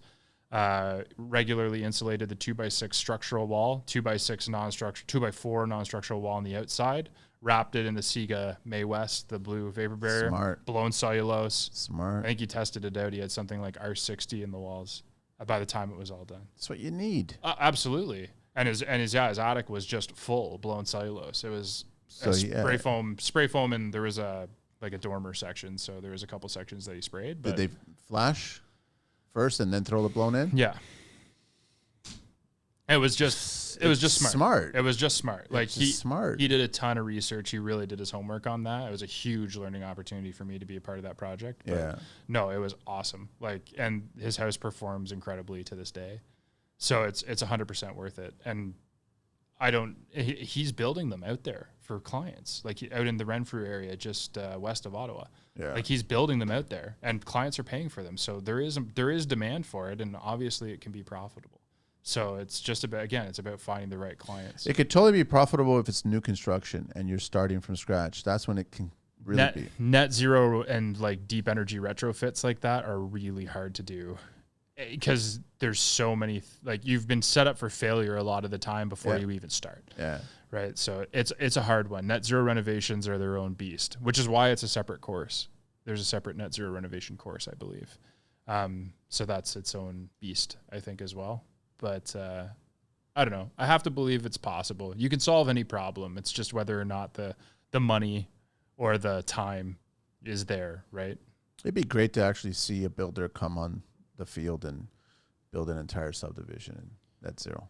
Regularly insulated the 2x6 structural wall, 2x6 non-structural, 2x4 non-structural wall on the outside. Wrapped it in the Sega May West, the blue vapor barrier. Smart. Blown cellulose. Smart. I think he tested it out. He had something like R60 in the walls by the time it was all done. That's what you need. Absolutely. And his attic was just full blown cellulose. It was spray foam, and there was a dormer section. So there was a couple sections that he sprayed. But did they flash first and then throw the blown in? Yeah. It was just smart. It was just smart. Like he did a ton of research. He really did his homework on that. It was a huge learning opportunity for me to be a part of that project. But yeah. No, it was awesome. Like, and his house performs incredibly to this day. So it's 100% worth it. And he's building them out there for clients, like out in the Renfrew area, just west of Ottawa. Yeah. Like, he's building them out there, and clients are paying for them. So there is demand for it, and obviously it can be profitable. So it's just it's about finding the right clients. It could totally be profitable if it's new construction and you're starting from scratch. That's when it can really be. Net zero and like deep energy retrofits like that are really hard to do, because there's so many, like, you've been set up for failure a lot of the time before you even start. Yeah. Right. So it's a hard one. Net zero renovations are their own beast, which is why it's a separate course. There's a separate net zero renovation course, I believe. So that's its own beast, I think, as well. But I don't know. I have to believe it's possible. You can solve any problem. It's just whether or not the money or the time is there, right? It'd be great to actually see a builder come on the field and build an entire subdivision in net zero.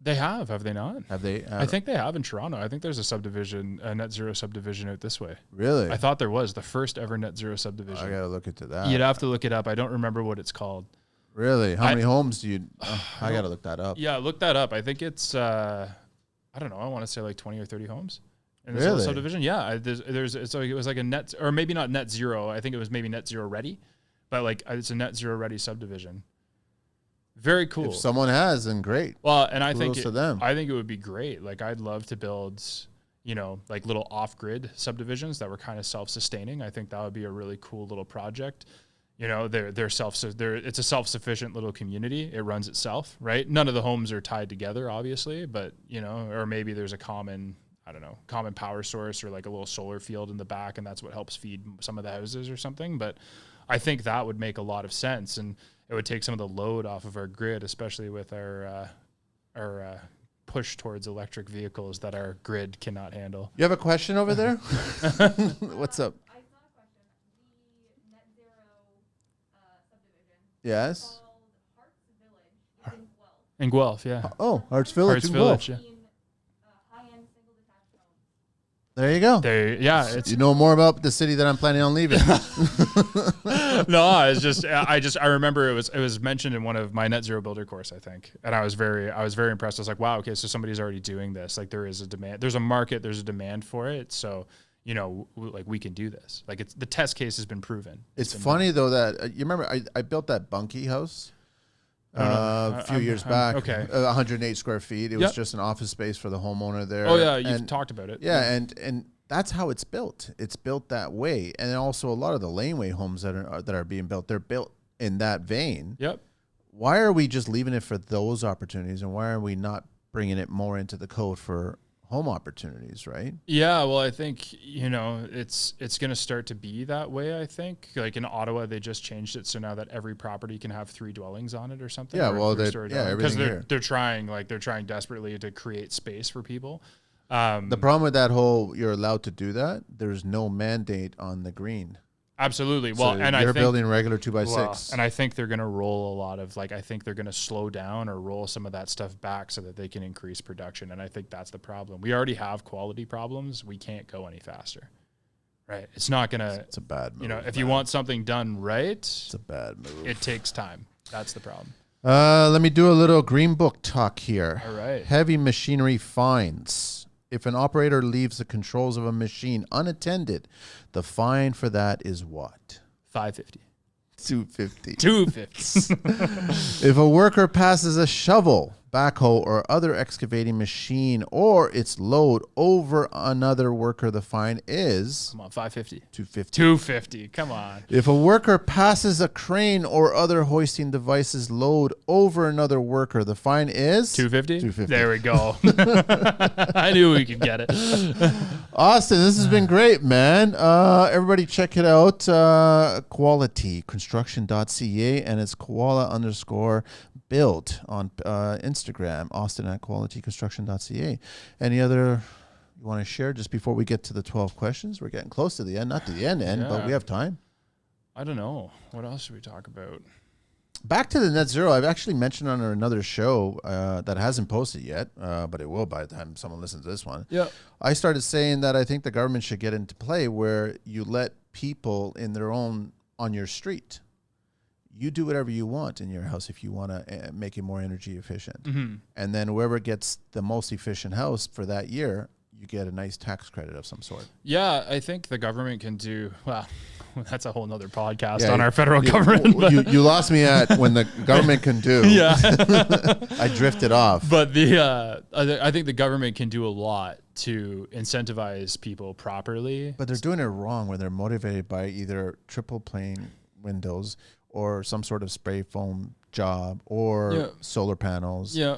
They have they not? Have they? I think they have in Toronto. I think there's a net zero subdivision out this way. Really? I thought there was the first ever net zero subdivision. I gotta look into that. You'd have to look it up. I don't remember what it's called. Really? How many homes do you? I gotta look that up. Yeah, look that up. I think it's I don't know. I want to say like 20 or 30 homes in this little subdivision. Yeah, it was like a net, or maybe not net zero. I think it was maybe net zero ready, but like it's a net zero ready subdivision. Very cool. If someone has, then great. Well, and I think it would be great. Like I'd love to build, like little off-grid subdivisions that were kind of self-sustaining. I think that would be a really cool little project. It's a self-sufficient little community. It runs itself, right? None of the homes are tied together, obviously, but or maybe there's a common power source or like a little solar field in the back, and that's what helps feed some of the houses or something. But I think that would make a lot of sense, and it would take some of the load off of our grid, especially with our push towards electric vehicles that our grid cannot handle. You have a question over there? What's up? I saw a question. The net zero subdivision. Yes. Called Hearts Village in Guelph. In Guelph, yeah. Oh, Hearts Village. Hearts Village, yeah. High-end single detached homes. There you go. You know more about the city that I'm planning on leaving. No, it's just I remember it was mentioned in one of my net zero builder course, I think, and I was very impressed. I was like, wow, okay, so somebody's already doing this. Like there is a demand, there's a market, there's a demand for it. So like we can do this. Like the test case has been proven. It's funny though that you remember I built that bunkie house a few years back. Okay, 108 square feet. It was just an office space for the homeowner there. Oh yeah, you've talked about it. Yeah, and that's how it's built. It's built that way, and also a lot of the laneway homes that are being built, they're built in that vein. Yep. Why are we just leaving it for those opportunities, and why are we not bringing it more into the code for home opportunities, right? Yeah, well, I think, it's going to start to be that way, I think. Like in Ottawa, they just changed it so now that every property can have 3 dwellings on it or something. Yeah, well, because they're trying desperately to create space for people. The problem with that whole, you're allowed to do that, there's no mandate on the green. Absolutely. Well, so and you're building regular 2x6. And I think they're going to roll a lot of I think they're going to slow down or roll some of that stuff back so that they can increase production. And I think that's the problem. We already have quality problems. We can't go any faster. Right. It's not going to, it's a bad move. If you want something done right, it's a bad move. It takes time. That's the problem. Let me do a little green book talk here. All right. Heavy machinery fines. If an operator leaves the controls of a machine unattended, the fine for that is what? $5.50. $2.50. $2.50. If a worker passes a shovel, backhoe, or other excavating machine or its load over another worker, the fine is... Come on, $5.50. $2.50. $2.50. Come on. If a worker passes a crane or other hoisting device's load over another worker, the fine is... $2.50? $2.50. There we go. I knew we could get it. Austin, this has been great, man. Everybody check it out. KoalatyConstruction.ca, and it's koala_build on Instagram, Austin at KoalatyConstruction.ca. Any other you want to share just before we get to the 12 questions? We're getting close to the end, not to the end, but we have time. I don't know. What else should we talk about? Back to the net zero. I've actually mentioned on another show that hasn't posted yet, but it will by the time someone listens to this one. Yeah. I started saying that I think the government should get into play where you let people in their own on your street. You do whatever you want in your house if you want to make it more energy efficient. Mm-hmm. And then whoever gets the most efficient house for that year, you get a nice tax credit of some sort. Yeah, I think the government can do, well, that's a whole nother podcast on our federal government. You lost me at when the government can do. Yeah. I drifted off. But I think the government can do a lot to incentivize people properly. But they're doing it wrong when they're motivated by either triple pane windows or some sort of spray foam job or solar panels. Yeah.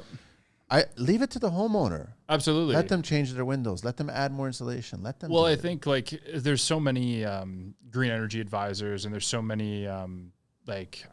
I leave it to the homeowner. Absolutely. Let them change their windows. Let them add more insulation. Let them. Well, I think there's so many green energy advisors, and there's so many I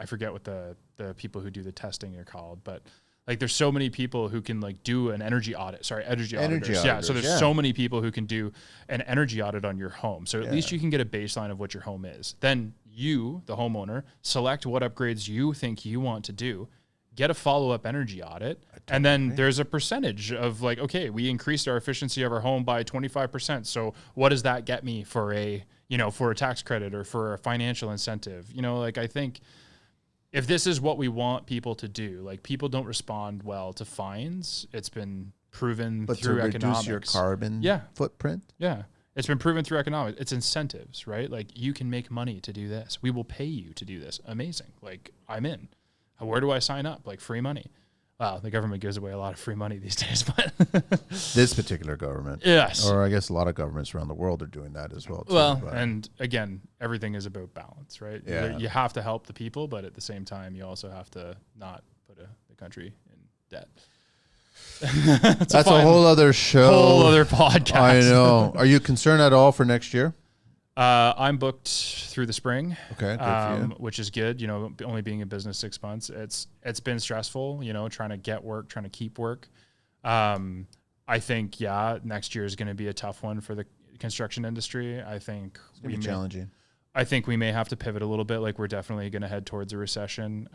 forget what the people who do the testing are called, but Like there's so many people who can like do an energy audit. Energy auditors. Yeah. So there's yeah. so many people who can do an energy audit on your home. So at least you can get a baseline of what your home is. Then you, the homeowner, select what upgrades you think you want to do, get a follow-up energy audit. And then there's a percentage of like, okay, we increased our efficiency of our home by 25%. So what does that get me for a, you know, for a tax credit or for a financial incentive? You know, like I think if this is what we want people to do, like people don't respond well to fines. It's been proven through economics. But to reduce your carbon footprint? Yeah. It's been proven through economics. It's incentives, right? Like you can make money to do this. We will pay you to do this. Amazing. Like I'm in. Where do I sign up? Like free money. Wow, the government gives away a lot of free money these days, but this particular government, yes, or I guess a lot of governments around the world are doing that as well. Too, well, and again, everything is about balance, right? Yeah. You have to help the people, but at the same time, you also have to not put the country in debt. That's a whole other show, whole other podcast. I know. Are you concerned at all for next year? I'm booked through the spring, okay, good for you. Which is good. You know, only being in business 6 months, it's been stressful. You know, trying to get work, trying to keep work. I think next year is going to be a tough one for the construction industry. I think it's going to be challenging. I think we may have to pivot a little bit. Like we're definitely going to head towards a recession.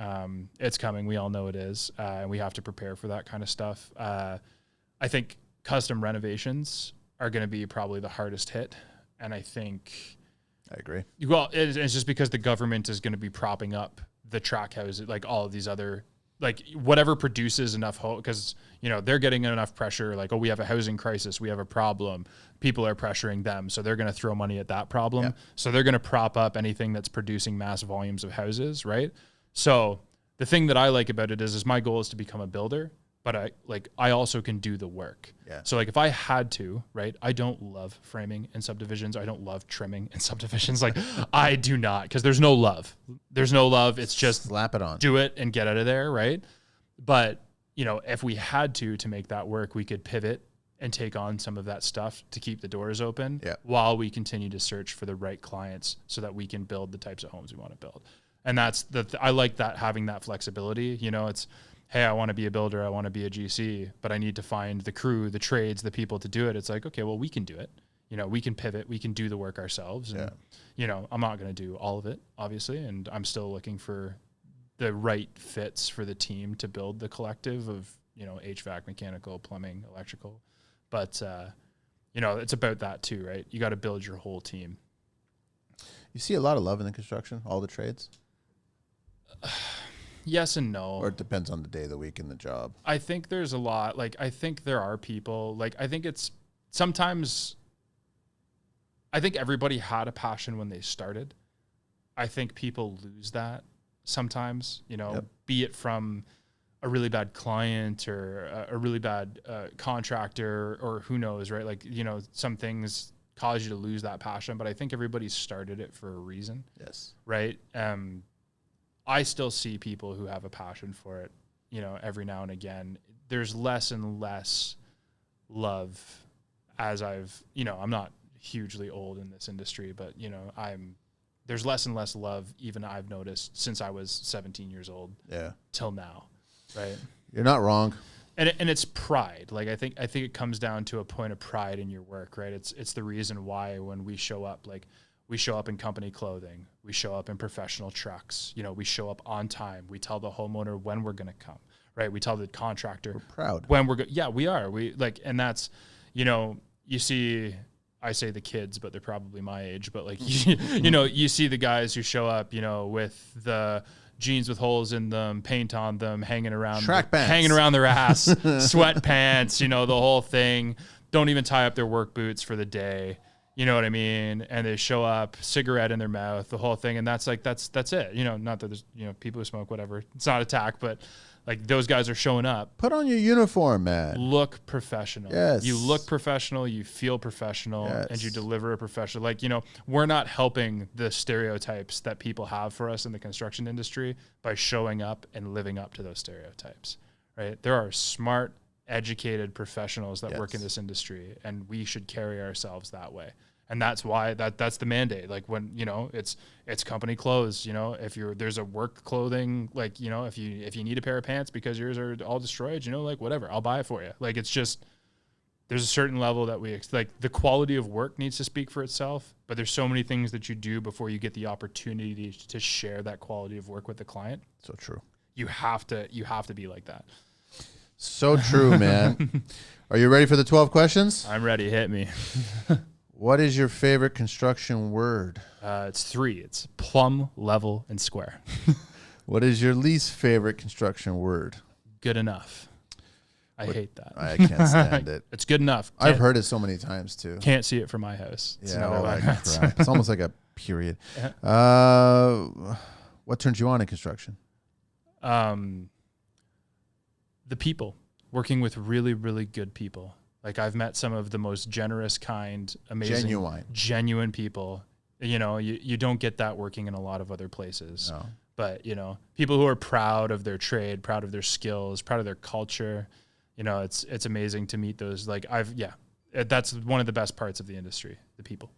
It's coming. We all know it is, and we have to prepare for that kind of stuff. I think custom renovations are going to be probably the hardest hit. And I think I agree. Well, it's just because the government is going to be propping up the track houses, like all of these other, like whatever produces enough hope, because, you know, they're getting enough pressure. Like, oh, we have a housing crisis. We have a problem. People are pressuring them. So they're going to throw money at that problem. Yeah. So they're going to prop up anything that's producing mass volumes of houses. Right. So the thing that I like about it is my goal is to become a builder. But I also can do the work. Yeah. So like if I had to, right, I don't love framing in subdivisions. I don't love trimming in subdivisions. Like I do not, because there's no love. There's no love. It's just slap it on, do it and get out of there, right? But, you know, if we had to make that work, we could pivot and take on some of that stuff to keep the doors open while we continue to search for the right clients so that we can build the types of homes we want to build. And that's I like that, having that flexibility. You know, it's, hey, I want to be a builder, I want to be a GC, but I need to find the crew, the trades, the people to do it. It's like, okay, well, we can do it. You know, we can pivot, we can do the work ourselves. And, you know, I'm not going to do all of it, obviously, and I'm still looking for the right fits for the team to build the collective of, you know, HVAC, mechanical, plumbing, electrical. But, you know, it's about that too, right? You got to build your whole team. You see a lot of love in the construction, all the trades? Yes and no. Or it depends on the day of the week and the job. I think there's a lot. Like, I think there are people. Like, I think it's sometimes. I think everybody had a passion when they started. I think people lose that sometimes, you know, be it from a really bad client or a really bad contractor or who knows, right? Like, you know, some things cause you to lose that passion, but I think everybody started it for a reason. Yes. Right. I still see people who have a passion for it, you know, every now and again. There's less and less love as you know, I'm not hugely old in this industry, but, you know, there's less and less love, even I've noticed, since I was 17 years old till now, right? You're not wrong. And it's pride. Like, I think it comes down to a point of pride in your work, right? It's the reason why when we show up, like, we show up in company clothing. We show up in professional trucks. You know, we show up on time. We tell the homeowner when we're going to come, right? We tell the contractor we're proud when we're going. Yeah, we are. We like, and that's, you know, you see, I say the kids, but they're probably my age, but like, you know, you see the guys who show up, you know, with the jeans with holes in them, paint on them, hanging around their ass, sweatpants, you know, the whole thing. Don't even tie up their work boots for the day. You know what I mean? And they show up, cigarette in their mouth, the whole thing. And that's it. You know, not that there's, you know, people who smoke, whatever. It's not attack, but like those guys are showing up. Put on your uniform, man. Look professional. Yes. You look professional, you feel professional, and you deliver a professional. Like, you know, we're not helping the stereotypes that people have for us in the construction industry by showing up and living up to those stereotypes, right? There are smart, educated professionals that work in this industry, and we should carry ourselves that way. And that's why that's the mandate. Like when, you know, it's company clothes, you know, if there's a work clothing, like, you know, if you need a pair of pants because yours are all destroyed, you know, like whatever, I'll buy it for you. Like, it's just, there's a certain level that like the quality of work needs to speak for itself, but there's so many things that you do before you get the opportunity to share that quality of work with the client. So true. You have to be like that. So true, man. Are you ready for the 12 questions? I'm ready. Hit me. What is your favorite construction word? It's 3. It's plumb, level, and square. What is your least favorite construction word? Good enough. I hate that. I can't stand it. It's good enough. I've heard it so many times too. Can't see it from my house. Crap. It's almost like a period. What turns you on in construction? The people. Working with really, really good people. Like, I've met some of the most generous, kind, amazing, genuine people. You know, you don't get that working in a lot of other places. No. But, you know, people who are proud of their trade, proud of their skills, proud of their culture. You know, it's amazing to meet those. Like, that's one of the best parts of the industry, the people.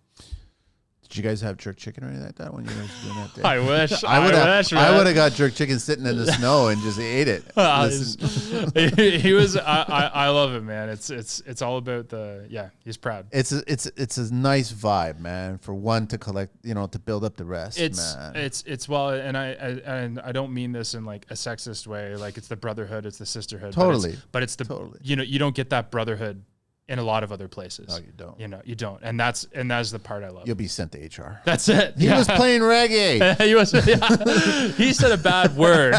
Did you guys have jerk chicken or anything like that when you were doing that day? I wish. I would have got jerk chicken sitting in the snow and just ate it. He was. I love it, man. It's all about he's proud. It's a nice vibe, man. For one to collect, you know, to build up the rest. Man. It's well, and I don't mean this in like a sexist way. Like, it's the brotherhood, it's the sisterhood. Totally. But it's you know, you don't get that brotherhood in a lot of other places. No, you don't. You know, you don't. And that's the part I love. You'll be sent to HR. That's it. He was playing reggae. He said a bad word.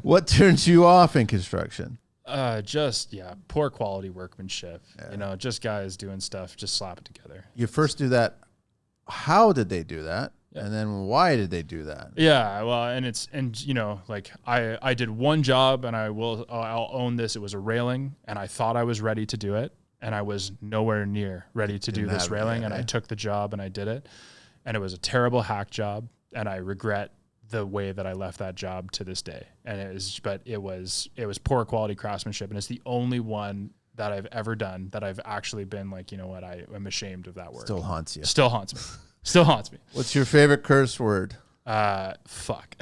What turns you off in construction? Poor quality workmanship. Yeah. You know, just guys doing stuff, just slap it together. You first do that. How did they do that? Yeah. And then why did they do that? Yeah, well, and you know, like I did one job, and I'll own this. It was a railing, and I thought I was ready to do it, and I was nowhere near ready to do this railing, and I took the job and I did it, and it was a terrible hack job, and I regret the way that I left that job to this day. And it was poor quality craftsmanship, and it's the only one that I've ever done that I've actually been like, you know what, I am ashamed of that work. Still haunts you. Still haunts me. Still haunts me. What's your favorite curse word? Fuck.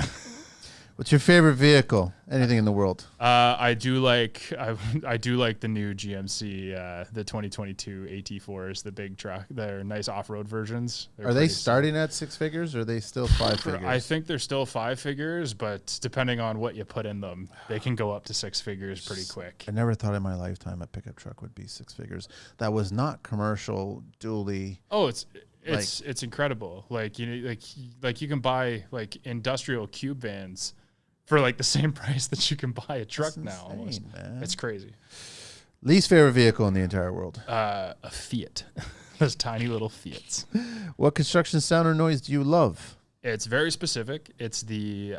What's your favorite vehicle? Anything in the world? I do like the new GMC, the 2022 AT4s, the big truck. They're nice off-road versions. Are they starting at 6 figures, or are they still 5 figures? I think they're still 5 figures, but depending on what you put in them, they can go up to 6 figures pretty quick. I never thought in my lifetime a pickup truck would be 6 figures. That was not commercial, dually. Oh, it's incredible. Like, you know, like you can buy like industrial cube vans for like the same price that you can buy a truck now. Almost. Man. It's crazy. Least favorite vehicle in the entire world? A Fiat. Those tiny little Fiats. What construction sound or noise do you love? It's very specific. It's the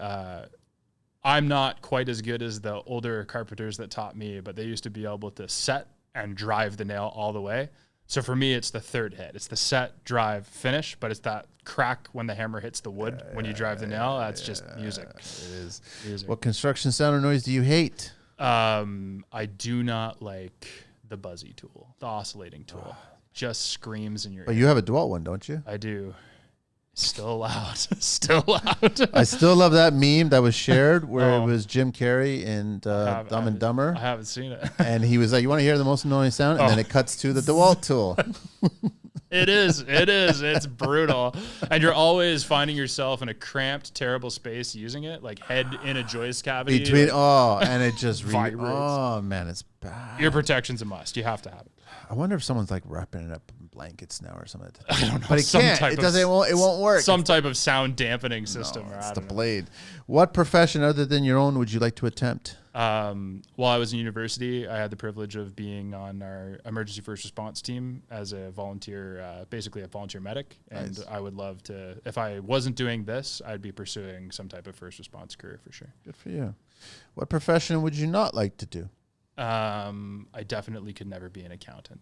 I'm not quite as good as the older carpenters that taught me, but they used to be able to set and drive the nail all the way. So for me, it's the third hit. It's the set, drive, finish, but it's that crack when the hammer hits the wood when you drive the nail. That's just music. It is. Music. What construction sound or noise do you hate? I do not like the buzzy tool, the oscillating tool. Just screams in your ear. But you have a DeWalt one, don't you? I do. Still loud. Still loud. I still love that meme that was shared where it was Jim Carrey and Dumb and Dumber. I haven't seen it. And he was like, you want to hear the most annoying sound? And then it cuts to the DeWalt tool. It is. It's brutal. And you're always finding yourself in a cramped, terrible space using it, like head in a joist cavity. And it just vibrates. Oh, man, it's bad. Ear protection's a must. You have to have it. I wonder if someone's like wrapping it up in blankets now or something. I don't know. But it can't. It doesn't. It won't work. Some type of sound dampening system. No, it's the blade. What profession other than your own would you like to attempt? While I was in university, I had the privilege of being on our emergency first response team as a volunteer, basically a volunteer medic. And nice. I would love to, if I wasn't doing this, I'd be pursuing some type of first response career for sure. Good for you. What profession would you not like to do? I definitely could never be an accountant.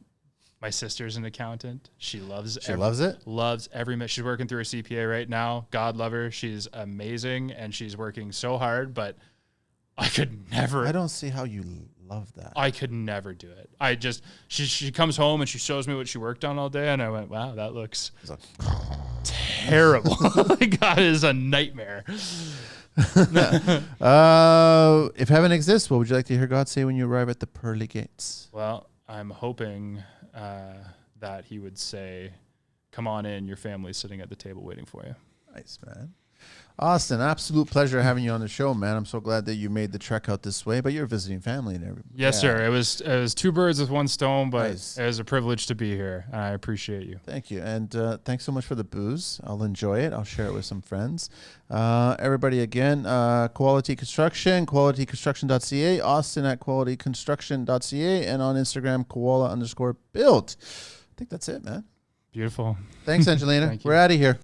My sister's an accountant. She loves it. Loves every minute. She's working through her CPA right now. God love her. She's amazing, and she's working so hard, but I could never. I don't see how you love that. I could never do it. I just she comes home and she shows me what she worked on all day, and I went, wow, that looks terrible. God, it is a nightmare. If heaven exists, what would you like to hear God say when you arrive at the pearly gates? Well, I'm hoping that he would say, come on in, your family's sitting at the table waiting for you. Nice, man. Austin, absolute pleasure having you on the show, man. I'm so glad that you made the trek out this way, but you're visiting family and everything. Yes, sir. It was two birds with one stone, but nice. It was a privilege to be here. I appreciate you. Thank you. And thanks so much for the booze. I'll enjoy it. I'll share it with some friends. Everybody, again, Koalaty Construction, koalatyconstruction.ca, Austin at koalatyconstruction.ca, and on Instagram, koala_build. I think that's it, man. Beautiful. Thanks, Angelina. Thank We're out of here.